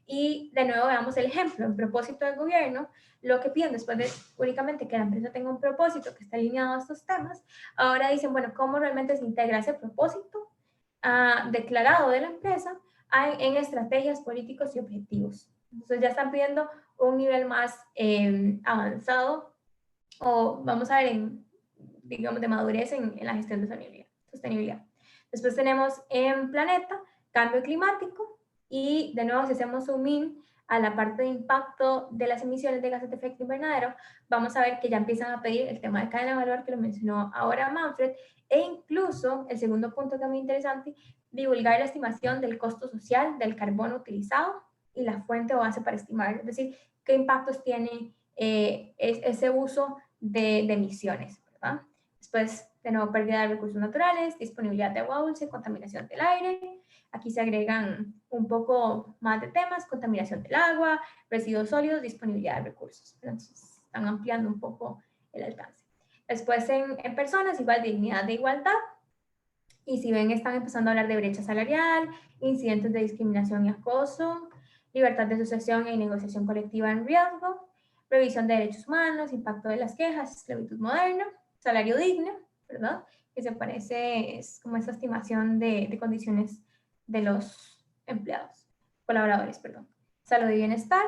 Y de nuevo veamos el ejemplo. En propósito del gobierno, lo que piden después de únicamente que la empresa tenga un propósito que está alineado a estos temas, ahora dicen, bueno, ¿cómo realmente se integra ese propósito declarado de la empresa en estrategias, políticos y objetivos? Entonces ya están pidiendo un nivel más avanzado, o vamos a ver, digamos, de madurez en la gestión de sostenibilidad. Después tenemos en planeta, cambio climático, y de nuevo, si hacemos zoom in a la parte de impacto de las emisiones de gases de efecto invernadero, vamos a ver que ya empiezan a pedir el tema de cadena de valor, que lo mencionó ahora Manfred, e incluso, el segundo punto que es muy interesante, divulgar la estimación del costo social del carbono utilizado y la fuente o base para estimar, es decir, qué impactos tiene ese uso de emisiones, ¿verdad? Después, de nuevo, pérdida de recursos naturales, disponibilidad de agua dulce, contaminación del aire. Aquí se agregan un poco más de temas, contaminación del agua, residuos sólidos, disponibilidad de recursos. Entonces, están ampliando un poco el alcance. Después, en personas, igual dignidad de igualdad. Y si ven, están empezando a hablar de brecha salarial, incidentes de discriminación y acoso, libertad de asociación y negociación colectiva en riesgo, revisión de derechos humanos, impacto de las quejas, esclavitud moderna, salario digno, ¿verdad? Que se parece, es como esa estimación de condiciones de los colaboradores, perdón. Salud y bienestar,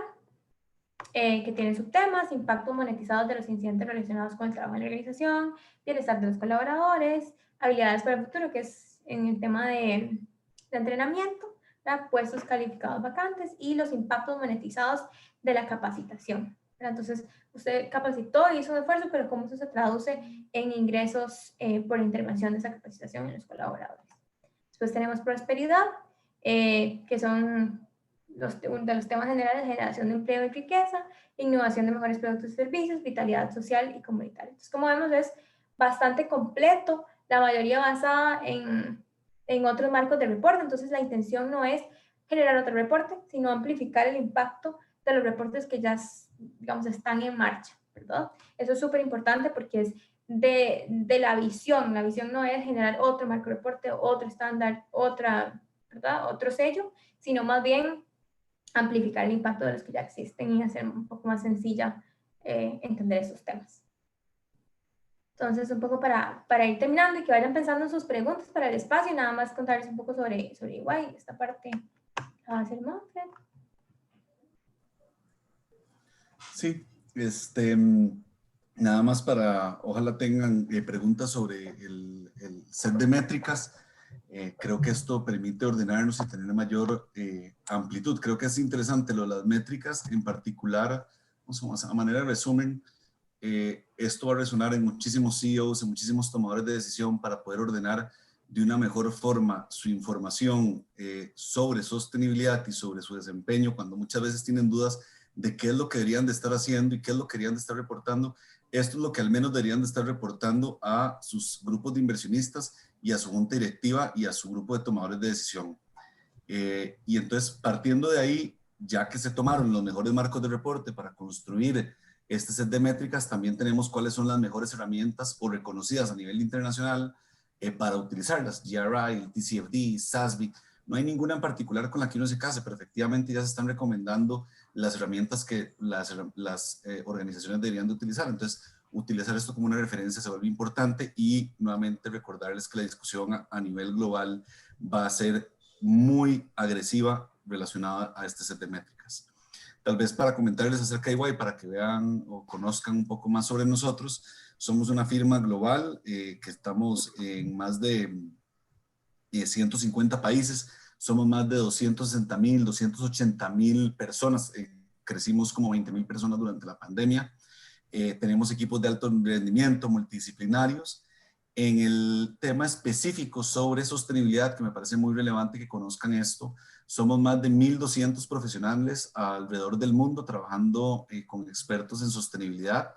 que tiene subtemas, impacto monetizado de los incidentes relacionados con el trabajo en la organización, bienestar de los colaboradores, habilidades para el futuro, que es en el tema de entrenamiento, puestos calificados vacantes y los impactos monetizados de la capacitación. Entonces, usted capacitó y hizo un esfuerzo, pero cómo eso se traduce en ingresos por intervención de esa capacitación en los colaboradores. Después tenemos prosperidad, que son de los temas generales: generación de empleo y riqueza, innovación de mejores productos y servicios, vitalidad social y comunitaria. Entonces, como vemos, es bastante completo, la mayoría basada en otros marcos de reporte. Entonces, la intención no es generar otro reporte, sino amplificar el impacto de los reportes que ya, digamos, están en marcha, ¿verdad? Eso es súper importante porque es de la visión. La visión no es generar otro marco de reporte, otro estándar, ¿verdad? Otro sello, sino más bien amplificar el impacto de los que ya existen y hacer un poco más sencilla entender esos temas. Entonces, un poco para ir terminando y que vayan pensando en sus preguntas para el espacio, nada más contarles un poco sobre EY. Esta parte la va a hacer Manfred. Sí, nada más para, ojalá tengan preguntas sobre el set de métricas. Creo que esto permite ordenarnos y tener mayor amplitud. Creo que es interesante lo de las métricas, en particular, a manera de resumen, esto va a resonar en muchísimos CEOs, en muchísimos tomadores de decisión para poder ordenar de una mejor forma su información sobre sostenibilidad y sobre su desempeño, cuando muchas veces tienen dudas de qué es lo que deberían de estar haciendo y qué es lo que deberían de estar reportando. Esto es lo que al menos deberían de estar reportando a sus grupos de inversionistas y a su junta directiva y a su grupo de tomadores de decisión. Y entonces, partiendo de ahí, ya que se tomaron los mejores marcos de reporte para construir este set de métricas, también tenemos cuáles son las mejores herramientas o reconocidas a nivel internacional para utilizarlas. GRI, TCFD, SASB. No hay ninguna en particular con la que uno se case, pero efectivamente ya se están recomendando las herramientas que las organizaciones deberían de utilizar. Entonces, utilizar esto como una referencia se vuelve importante y nuevamente recordarles que la discusión a nivel global va a ser muy agresiva relacionada a este set de métricas. Tal vez para comentarles acerca de EY, para que vean o conozcan un poco más sobre nosotros, somos una firma global que estamos en más de 150 países, somos más de 260,000, 280,000 personas, crecimos como 20,000 personas durante la pandemia, tenemos equipos de alto rendimiento, multidisciplinarios. En el tema específico sobre sostenibilidad, que me parece muy relevante que conozcan esto, somos más de 1,200 profesionales alrededor del mundo trabajando con expertos en sostenibilidad.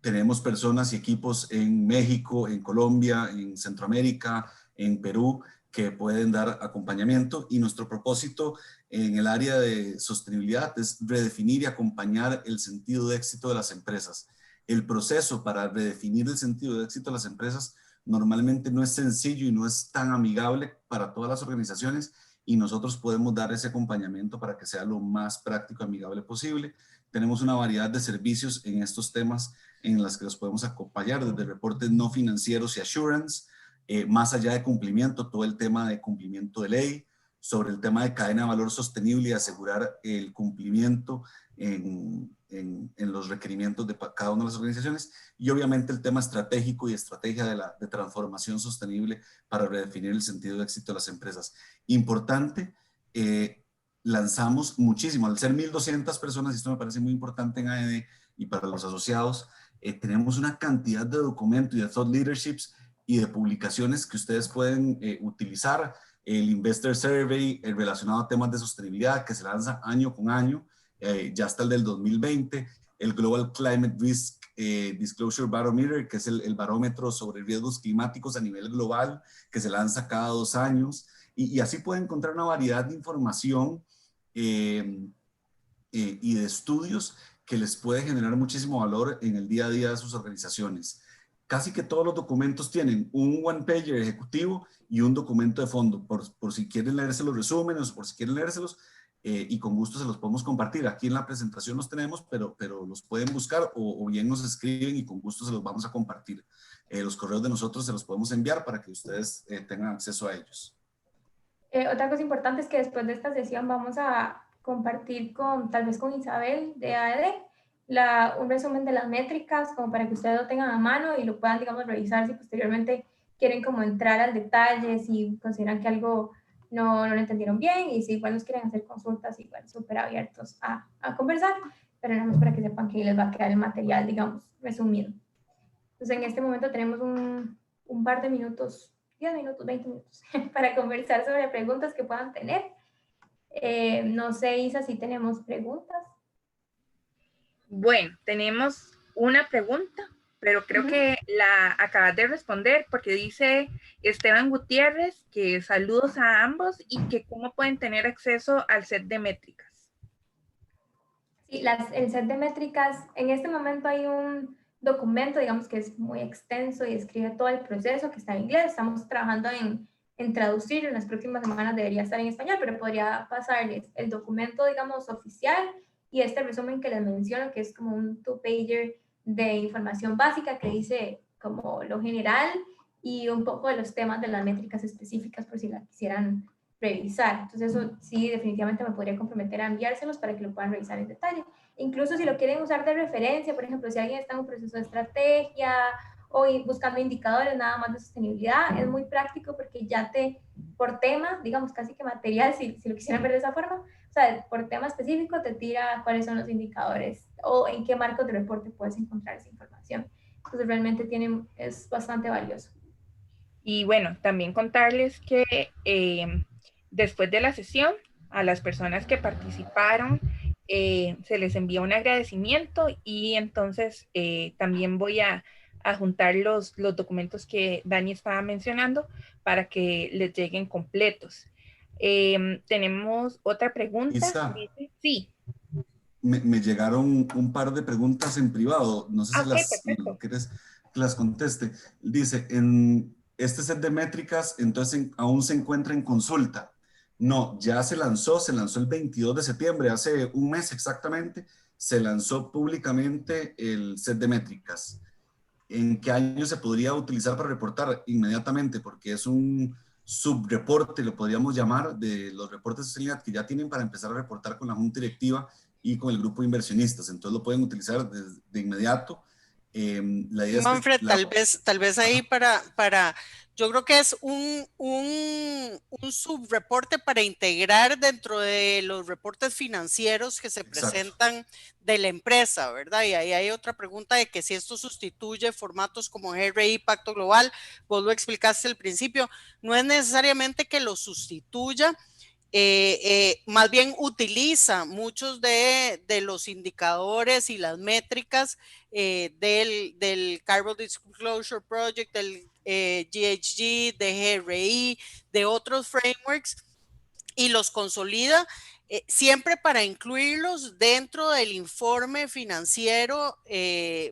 Tenemos personas y equipos en México, en Colombia, en Centroamérica, en Perú, que pueden dar acompañamiento, y nuestro propósito en el área de sostenibilidad es redefinir y acompañar el sentido de éxito de las empresas. El proceso para redefinir el sentido de éxito de las empresas normalmente no es sencillo y no es tan amigable para todas las organizaciones, y nosotros podemos dar ese acompañamiento para que sea lo más práctico y amigable posible. Tenemos una variedad de servicios en estos temas en las que los podemos acompañar, desde reportes no financieros y assurance, más allá de cumplimiento, todo el tema de cumplimiento de ley, sobre el tema de cadena de valor sostenible y asegurar el cumplimiento en los requerimientos de cada una de las organizaciones, y obviamente el tema estratégico y estrategia de transformación sostenible para redefinir el sentido de éxito de las empresas. Importante, lanzamos muchísimo, al ser 1,200 personas, y esto me parece muy importante en AED y para los asociados, tenemos una cantidad de documentos y de thought leaderships y de publicaciones que ustedes pueden utilizar. El Investor Survey relacionado a temas de sostenibilidad que se lanza año con año, ya hasta el del 2020, el Global Climate Risk Disclosure Barometer, que es el barómetro sobre riesgos climáticos a nivel global, que se lanza cada 2 años, y así pueden encontrar una variedad de información y de estudios que les puede generar muchísimo valor en el día a día de sus organizaciones. Casi que todos los documentos tienen un one-pager ejecutivo y un documento de fondo, por si quieren leerse los resúmenes, por si quieren leérselos, y con gusto se los podemos compartir. Aquí en la presentación los tenemos, pero los pueden buscar o bien nos escriben y con gusto se los vamos a compartir. Los correos de nosotros se los podemos enviar para que ustedes tengan acceso a ellos. Otra cosa importante es que después de esta sesión vamos a compartir tal vez con Isabel de AED un resumen de las métricas, como para que ustedes lo tengan a mano y lo puedan, digamos, revisar si posteriormente quieren como entrar al detalle, si consideran que algo no lo entendieron bien, y si igual nos quieren hacer consultas, igual súper abiertos a conversar, pero nada más para que sepan que les va a quedar el material, digamos, resumido. Entonces, en este momento tenemos un par de minutos, 10 minutos, 20 minutos, para conversar sobre preguntas que puedan tener. No sé, Isa, si tenemos preguntas. Bueno, tenemos una pregunta, pero creo que la acabas de responder, porque dice Esteban Gutiérrez que saludos a ambos y que cómo pueden tener acceso al set de métricas. Sí, el set de métricas, en este momento hay un documento, digamos que es muy extenso y describe todo el proceso, que está en inglés. Estamos trabajando en traducirlo, en las próximas semanas debería estar en español, pero podría pasarles el documento, digamos, oficial, y este resumen que les menciono, que es como un two-pager de información básica que dice como lo general y un poco de los temas de las métricas específicas por si la quisieran revisar. Entonces eso sí, definitivamente me podría comprometer a enviárselos para que lo puedan revisar en detalle. Incluso si lo quieren usar de referencia, por ejemplo, si alguien está en un proceso de estrategia o buscando indicadores nada más de sostenibilidad, es muy práctico porque ya por tema, digamos casi que material, si lo quisieran ver de esa forma, o sea, por tema específico te tira cuáles son los indicadores o en qué marcos de reporte puedes encontrar esa información. Entonces realmente es bastante valioso. Y bueno, también contarles que después de la sesión, a las personas que participaron, se les envía un agradecimiento, y entonces también voy a juntar los documentos que Dani estaba mencionando para que les lleguen completos. Tenemos otra pregunta. Isa, sí. Me llegaron un par de preguntas en privado. No sé si Perfecto. quieres que las conteste. Dice, en este set de métricas, entonces aún se encuentra en consulta. No, ya se lanzó el 22 de septiembre, hace un mes exactamente, se lanzó públicamente el set de métricas. ¿En qué año se podría utilizar para reportar? Inmediatamente, porque es un subreporte, lo podríamos llamar, de los reportes de sostenibilidad que ya tienen para empezar a reportar con la junta directiva y con el grupo de inversionistas. Entonces lo pueden utilizar de inmediato. La idea Manfred, es que tal vez ahí yo creo que es un subreporte para integrar dentro de los reportes financieros que se presentan de la empresa, ¿verdad? Y ahí hay otra pregunta de que si esto sustituye formatos como GRI, Pacto Global, vos lo explicaste al principio, no es necesariamente que lo sustituya, más bien utiliza muchos de los indicadores y las métricas del Carbon Disclosure Project, del GHG, de GRI, de otros frameworks, y los consolida siempre para incluirlos dentro del informe financiero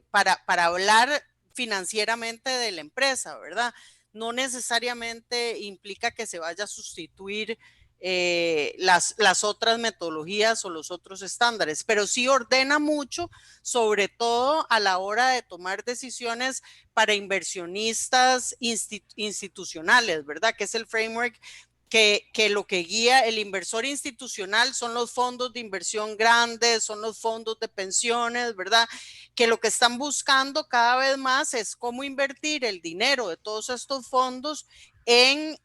para hablar financieramente de la empresa, ¿verdad? No necesariamente implica que se vaya a sustituir las otras metodologías o los otros estándares, pero sí ordena mucho, sobre todo a la hora de tomar decisiones para inversionistas institucionales, ¿verdad? Que es el framework que lo que guía el inversor institucional son los fondos de inversión grandes, son los fondos de pensiones, ¿verdad? Que lo que están buscando cada vez más es cómo invertir el dinero de todos estos fondos en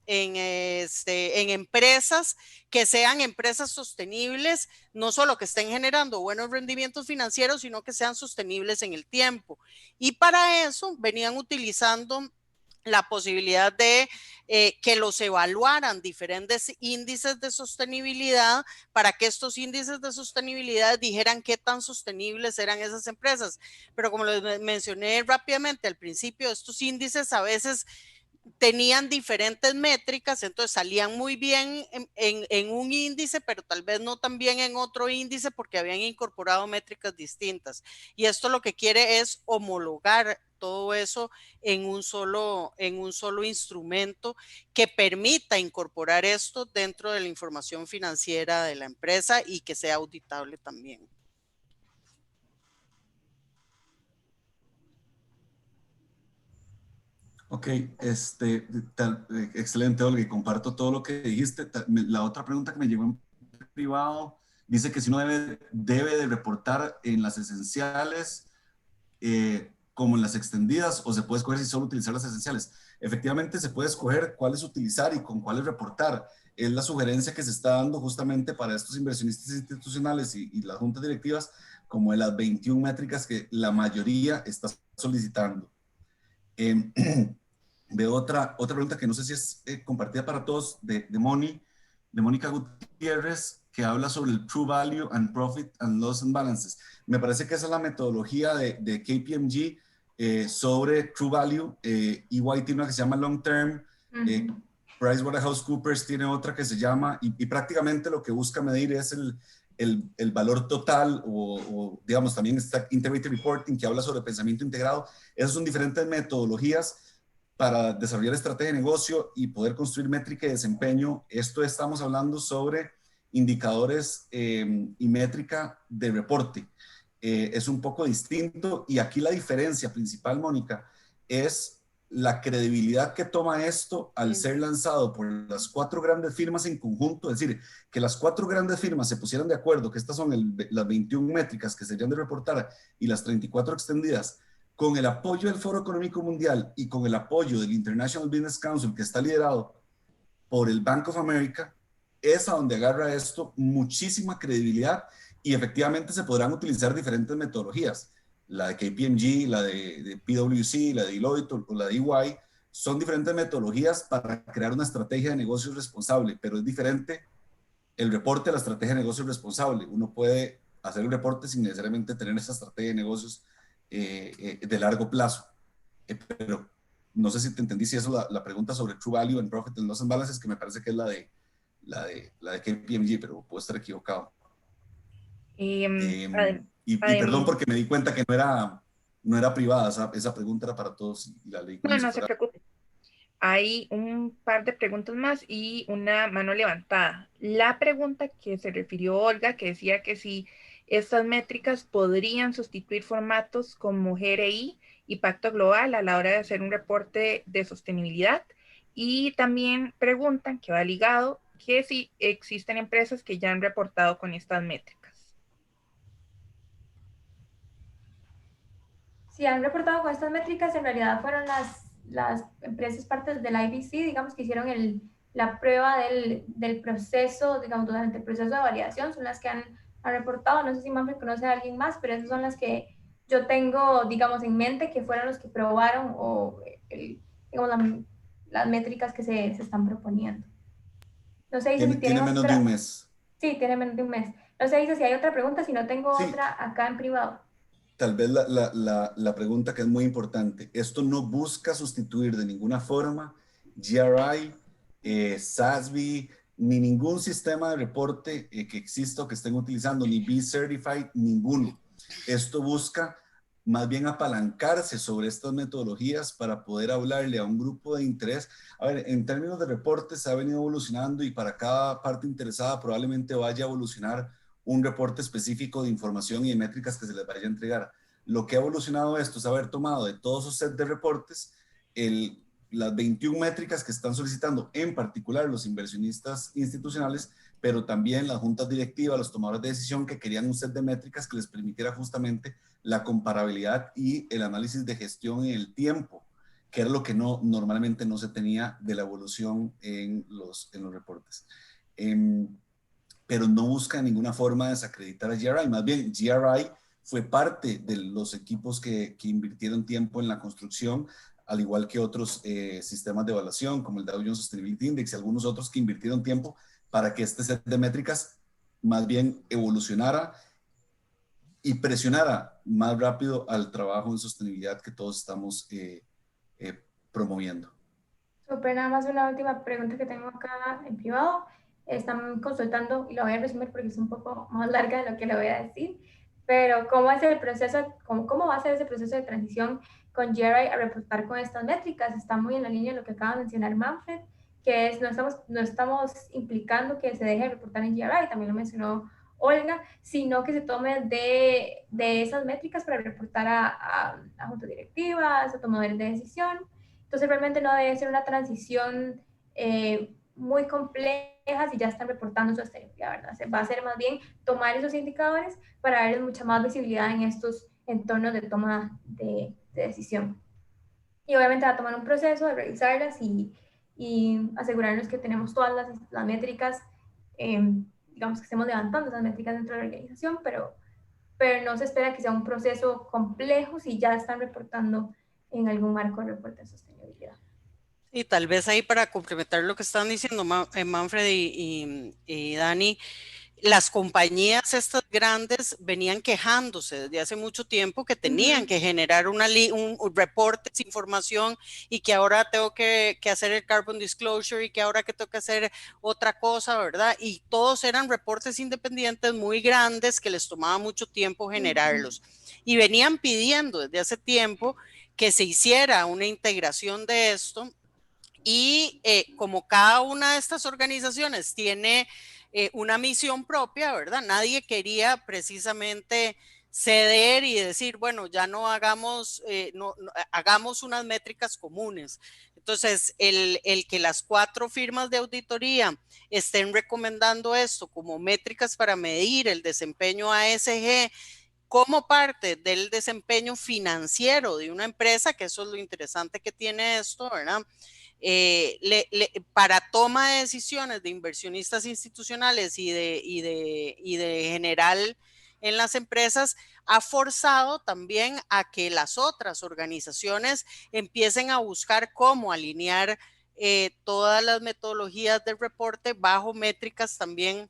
empresas que sean empresas sostenibles, no solo que estén generando buenos rendimientos financieros, sino que sean sostenibles en el tiempo. Y para eso venían utilizando la posibilidad de que los evaluaran diferentes índices de sostenibilidad para que estos índices de sostenibilidad dijeran qué tan sostenibles eran esas empresas. Pero como les mencioné rápidamente al principio, estos índices a veces tenían diferentes métricas, entonces salían muy bien en un índice, pero tal vez no tan bien en otro índice porque habían incorporado métricas distintas. Y esto lo que quiere es homologar todo eso en un solo instrumento que permita incorporar esto dentro de la información financiera de la empresa y que sea auditable también. Ok, excelente, Olga, y comparto todo lo que dijiste. La otra pregunta que me llegó en privado dice que si uno debe de reportar en las esenciales como en las extendidas, o se puede escoger si solo utilizar las esenciales. Efectivamente, se puede escoger cuáles utilizar y con cuáles reportar. Es la sugerencia que se está dando justamente para estos inversionistas institucionales y las juntas directivas, como de las 21 métricas que la mayoría está solicitando. Veo otra pregunta que no sé si es compartida para todos, de Mónica Gutiérrez, que habla sobre el True Value and Profit and Loss and Balances. Me parece que esa es la metodología de KPMG sobre True Value. EY tiene una que se llama Long Term, PricewaterhouseCoopers tiene otra que se llama, y prácticamente lo que busca medir es el valor total, o digamos, también está Integrated Reporting, que habla sobre pensamiento integrado. Esas son diferentes metodologías para desarrollar estrategia de negocio y poder construir métrica y desempeño. Esto estamos hablando sobre indicadores y métrica de reporte. Es un poco distinto, y aquí la diferencia principal, Mónica, es la credibilidad que toma esto al ser lanzado por las 4 grandes firmas en conjunto. Es decir, que las 4 grandes firmas se pusieran de acuerdo que estas son las 21 métricas que serían de reportar y las 34 extendidas, con el apoyo del Foro Económico Mundial y con el apoyo del International Business Council, que está liderado por el Bank of America, es a donde agarra esto muchísima credibilidad, y efectivamente se podrán utilizar diferentes metodologías. La de KPMG, la de PwC, la de Deloitte o la de EY, son diferentes metodologías para crear una estrategia de negocios responsable, pero es diferente el reporte a la estrategia de negocios responsable. Uno puede hacer un reporte sin necesariamente tener esa estrategia de negocios de largo plazo. Pero no sé si te entendí, si eso es la pregunta sobre True Value and Profit and Loss and Balances, que me parece que es la de KPMG, pero puedo estar equivocado. Y perdón, porque me di cuenta que no era privada, esa pregunta era para todos y la leí. No se preocupe. Hay un par de preguntas más y una mano levantada. La pregunta que se refirió Olga, que decía que si estas métricas podrían sustituir formatos como GRI y Pacto Global a la hora de hacer un reporte de sostenibilidad. Y también preguntan, que va ligado, que si existen empresas que ya han reportado con estas métricas. Si han reportado con estas métricas, en realidad fueron las empresas partes del IBC, digamos, que hicieron la prueba del proceso, digamos, durante el proceso de validación, son las que han reportado. No sé si Manfred conoce a alguien más, pero esas son las que yo tengo, digamos, en mente, que fueron los que probaron o digamos, las métricas que se están proponiendo. No sé, dice si tiene menos de un mes. Sí, tiene menos de un mes. No sé, dice si hay otra pregunta, si no tengo otra acá en privado. Tal vez la pregunta que es muy importante. Esto no busca sustituir de ninguna forma GRI, SASB, ni ningún sistema de reporte que exista o que estén utilizando, ni B-Certified, ninguno. Esto busca más bien apalancarse sobre estas metodologías para poder hablarle a un grupo de interés. A ver, en términos de reportes se ha venido evolucionando, y para cada parte interesada probablemente vaya a evolucionar un reporte específico de información y de métricas que se les vaya a entregar. Lo que ha evolucionado esto es haber tomado de todos esos sets de reportes las 21 métricas que están solicitando, en particular los inversionistas institucionales, pero también las juntas directivas, los tomadores de decisión, que querían un set de métricas que les permitiera justamente la comparabilidad y el análisis de gestión en el tiempo, que era lo que normalmente no se tenía de la evolución en los reportes. Pero no busca en ninguna forma desacreditar a GRI. Más bien, GRI fue parte de los equipos que invirtieron tiempo en la construcción, al igual que otros sistemas de evaluación, como el Dow Jones Sustainability Index y algunos otros que invirtieron tiempo para que este set de métricas más bien evolucionara y presionara más rápido al trabajo en sostenibilidad que todos estamos promoviendo. Super, nada más una última pregunta que tengo acá en privado. Están consultando, y lo voy a resumir porque es un poco más larga de lo que le voy a decir, pero ¿cómo es el proceso, cómo va a ser ese proceso de transición con GRI a reportar con estas métricas? Está muy en la línea de lo que acaba de mencionar Manfred, que es no estamos implicando que se deje de reportar en GRI, también lo mencionó Olga, sino que se tome de esas métricas para reportar a juntas directivas, a tomadores de decisión. Entonces realmente no debe ser una transición muy complejas y ya están reportando su sostenibilidad, ¿verdad? Va a ser más bien tomar esos indicadores para darles mucha más visibilidad en estos entornos de toma de decisión. Y obviamente va a tomar un proceso de revisarlas y asegurarnos que tenemos todas las métricas, digamos que estemos levantando esas métricas dentro de la organización, pero no se espera que sea un proceso complejo si ya están reportando en algún marco de reporte de sostenibilidad. Y tal vez ahí para complementar lo que están diciendo Manfred y Dani, las compañías estas grandes venían quejándose desde hace mucho tiempo que tenían que generar un reportes, información, y que ahora tengo que hacer el carbon disclosure y que ahora que tengo que hacer otra cosa, ¿verdad? Y todos eran reportes independientes muy grandes que les tomaba mucho tiempo generarlos. Y venían pidiendo desde hace tiempo que se hiciera una integración de esto. Y como cada una de estas organizaciones tiene una misión propia, ¿verdad? Nadie quería precisamente ceder y decir, bueno, ya no hagamos, hagamos unas métricas comunes. Entonces, el que las 4 firmas de auditoría estén recomendando esto como métricas para medir el desempeño ASG como parte del desempeño financiero de una empresa, que eso es lo interesante que tiene esto, ¿verdad? Para toma de decisiones de inversionistas institucionales y de general en las empresas, ha forzado también a que las otras organizaciones empiecen a buscar cómo alinear todas las metodologías del reporte bajo métricas también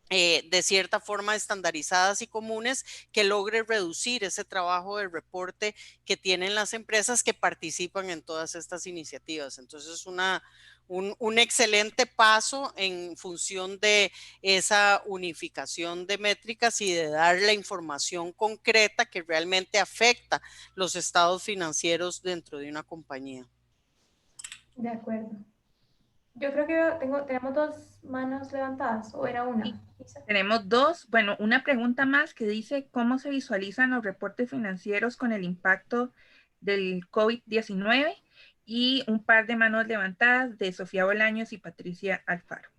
de cierta forma estandarizadas y comunes, que logre reducir ese trabajo de reporte que tienen las empresas que participan en todas estas iniciativas. Entonces es un excelente paso en función de esa unificación de métricas y de dar la información concreta que realmente afecta los estados financieros dentro de una compañía. De acuerdo. Yo creo que tenemos 2 manos levantadas, ¿o era una? Sí, tenemos 2. Bueno, una pregunta más que dice, ¿cómo se visualizan los reportes financieros con el impacto del COVID-19? Y un par de manos levantadas de Sofía Bolaños y Patricia Alfaro.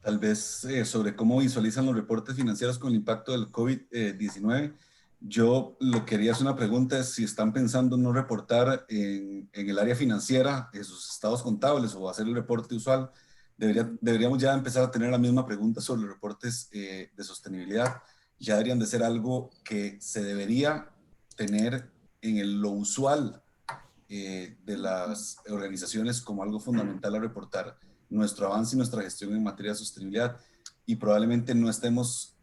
Tal vez sobre cómo visualizan los reportes financieros con el impacto del COVID-19. Yo lo que quería hacer una pregunta es si están pensando en no reportar en el área financiera, en sus estados contables, o hacer el reporte usual. Deberíamos ya empezar a tener la misma pregunta sobre los reportes de sostenibilidad. Ya deberían de ser algo que se debería tener en lo usual de las organizaciones como algo fundamental a reportar nuestro avance y nuestra gestión en materia de sostenibilidad, y probablemente no estemos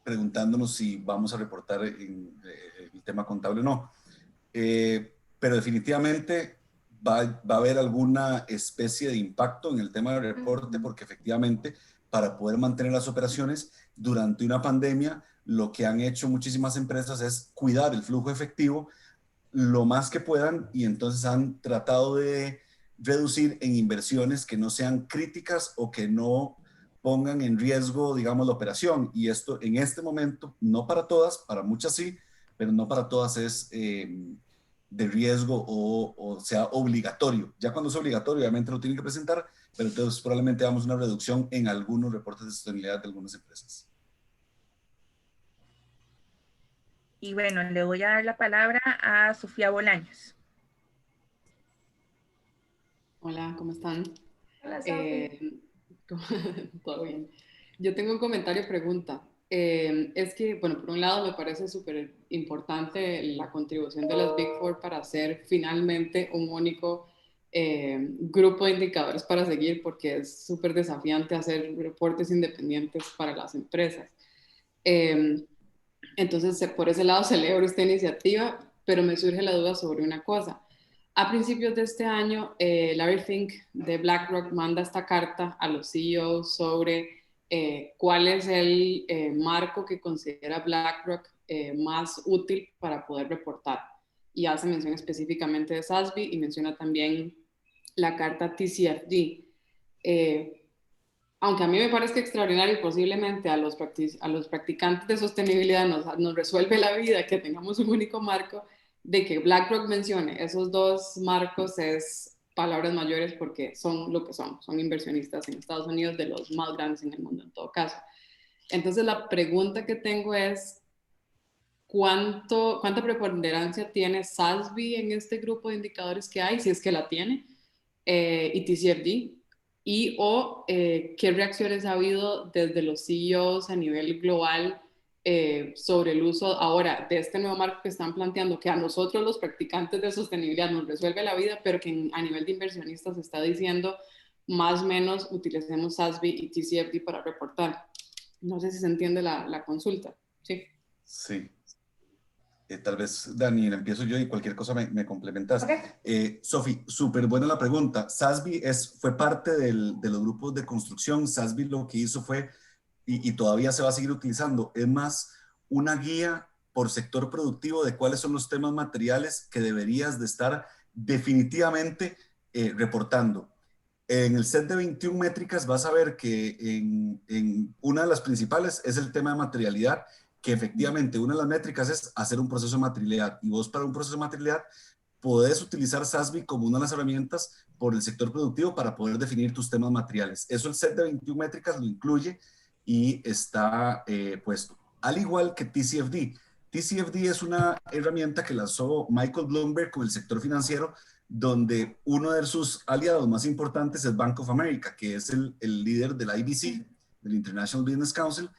preguntándonos si vamos a reportar en el tema contable o no. Pero definitivamente va a haber alguna especie de impacto en el tema del reporte, porque efectivamente para poder mantener las operaciones durante una pandemia, lo que han hecho muchísimas empresas es cuidar el flujo efectivo lo más que puedan, y entonces han tratado de reducir en inversiones que no sean críticas o que no pongan en riesgo, digamos, la operación. Y esto en este momento, no para todas, para muchas sí, pero no para todas es de riesgo o sea obligatorio. Ya cuando es obligatorio, obviamente lo tienen que presentar, pero entonces probablemente vamos a una reducción en algunos reportes de sostenibilidad de algunas empresas. Y bueno, le voy a dar la palabra a Sofía Bolaños. Hola, ¿cómo están? Hola, Sofía. Todo bien. Yo tengo un comentario pregunta. Es que, bueno, por un lado me parece súper importante la contribución de las Big Four para hacer finalmente un único grupo de indicadores para seguir, porque es súper desafiante hacer reportes independientes para las empresas. Entonces, por ese lado celebro esta iniciativa, pero me surge la duda sobre una cosa. A principios de este año, Larry Fink de BlackRock manda esta carta a los CEOs sobre cuál es el marco que considera BlackRock más útil para poder reportar. Y hace mención específicamente de SASB y menciona también la carta TCFD. Aunque a mí me parezca extraordinario y posiblemente a los practicantes de sostenibilidad nos resuelve la vida que tengamos un único marco, de que BlackRock mencione esos 2 marcos es palabras mayores, porque son lo que son inversionistas en Estados Unidos de los más grandes en el mundo en todo caso. Entonces la pregunta que tengo es, cuánta preponderancia tiene SASB en este grupo de indicadores que hay, si es que la tiene, y TCFD, qué reacciones ha habido desde los CEOs a nivel global sobre el uso ahora de este nuevo marco que están planteando, que a nosotros los practicantes de sostenibilidad nos resuelve la vida, pero que a nivel de inversionistas se está diciendo más o menos utilicemos SASB y TCFD para reportar. No sé si se entiende la consulta. Sí. Sí. Tal vez, Daniel, empiezo yo y cualquier cosa me complementas. Okay. Sofi, súper buena la pregunta. SASB fue parte de los grupos de construcción. SASB lo que hizo fue, y todavía se va a seguir utilizando, es más una guía por sector productivo de cuáles son los temas materiales que deberías de estar definitivamente reportando. En el set de 21 métricas vas a ver que en una de las principales es el tema de materialidad, que efectivamente una de las métricas es hacer un proceso de materialidad, y vos para un proceso de materialidad podés utilizar SASB como una de las herramientas por el sector productivo para poder definir tus temas materiales. Eso el set de 21 métricas lo incluye y está puesto. Al igual que TCFD. TCFD es una herramienta que lanzó Michael Bloomberg con el sector financiero, donde uno de sus aliados más importantes es Bank of America, que es el líder del IBC, del International Business Council,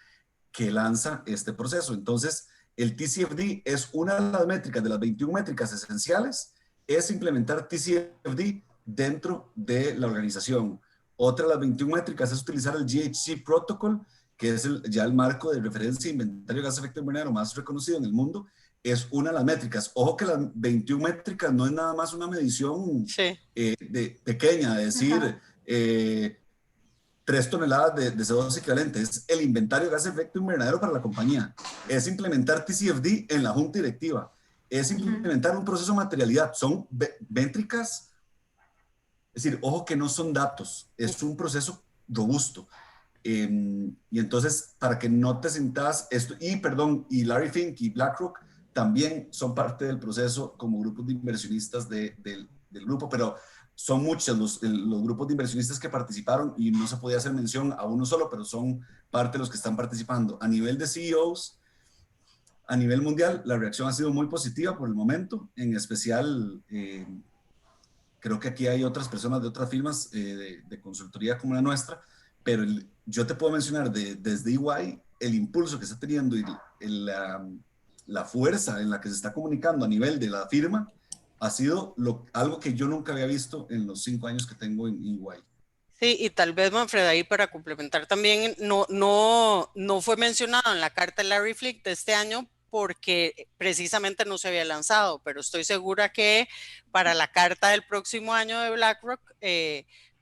que lanza este proceso. Entonces, el TCFD es una de las métricas, de las 21 métricas esenciales, es implementar TCFD dentro de la organización. Otra de las 21 métricas es utilizar el GHG Protocol, que es ya el marco de referencia de inventario de gas de efecto invernadero más reconocido en el mundo. Es una de las métricas. Ojo que las 21 métricas no es nada más una medición pequeña, de decir 3 toneladas de CO2 equivalente. Es el inventario de gas de efecto invernadero para la compañía. Es implementar TCFD en la junta directiva. Es implementar un proceso de materialidad. Son métricas, es decir, ojo que no son datos, es un proceso robusto. Y entonces, para que no te sientas esto, y Larry Fink y BlackRock también son parte del proceso como grupos de inversionistas del grupo, pero son muchos los grupos de inversionistas que participaron y no se podía hacer mención a uno solo, pero son parte de los que están participando. A nivel de CEOs, a nivel mundial, la reacción ha sido muy positiva por el momento, en especial creo que aquí hay otras personas de otras firmas de consultoría como la nuestra, pero yo te puedo mencionar desde EY el impulso que está teniendo y la fuerza en la que se está comunicando a nivel de la firma ha sido algo que yo nunca había visto en los 5 años que tengo en EY. Sí, y tal vez, Manfred, ahí para complementar también, no fue mencionado en la carta de Larry Fink de este año porque precisamente no se había lanzado, pero estoy segura que para la carta del próximo año de BlackRock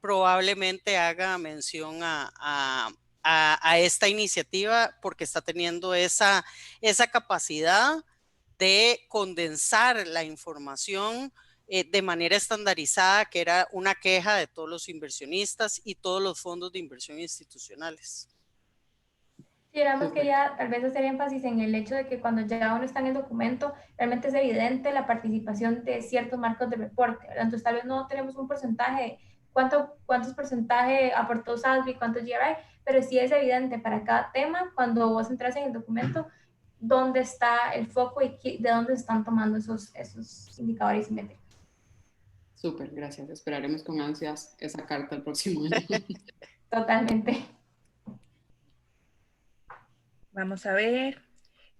probablemente haga mención a esta iniciativa porque está teniendo esa capacidad de condensar la información de manera estandarizada, que era una queja de todos los inversionistas y todos los fondos de inversión institucionales. Sí, nada más quería tal vez hacer énfasis en el hecho de que cuando ya uno está en el documento, realmente es evidente la participación de ciertos marcos de reporte, ¿verdad? Entonces tal vez no tenemos un porcentaje, cuántos porcentaje aportó SASB, cuántos GRI, pero sí es evidente para cada tema, cuando vos entras en el documento, dónde está el foco y de dónde están tomando esos indicadores y métricas. Súper, gracias. Esperaremos con ansias esa carta el próximo año. Totalmente. Vamos a ver.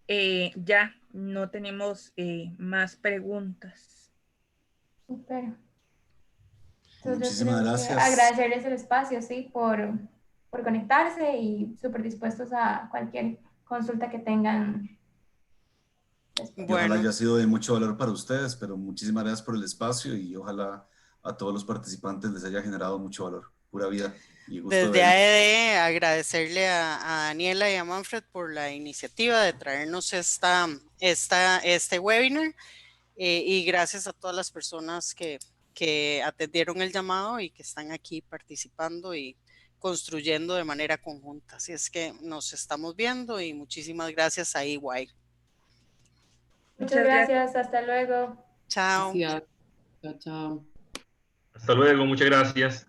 Ya no tenemos más preguntas. Súper. Muchísimas gracias. Agradecerles el espacio, sí, por conectarse y súper dispuestos a cualquier consulta que tengan. Bueno. Ojalá haya sido de mucho valor para ustedes, pero muchísimas gracias por el espacio y ojalá a todos los participantes les haya generado mucho valor. Pura vida y gusto. Desde AED, agradecerle a Daniela y a Manfred por la iniciativa de traernos este webinar y gracias a todas las personas que atendieron el llamado y que están aquí participando y construyendo de manera conjunta. Así es que nos estamos viendo y muchísimas gracias a EY. Muchas gracias, hasta luego. Chao. Gracias. Chao, chao. Hasta luego, muchas gracias.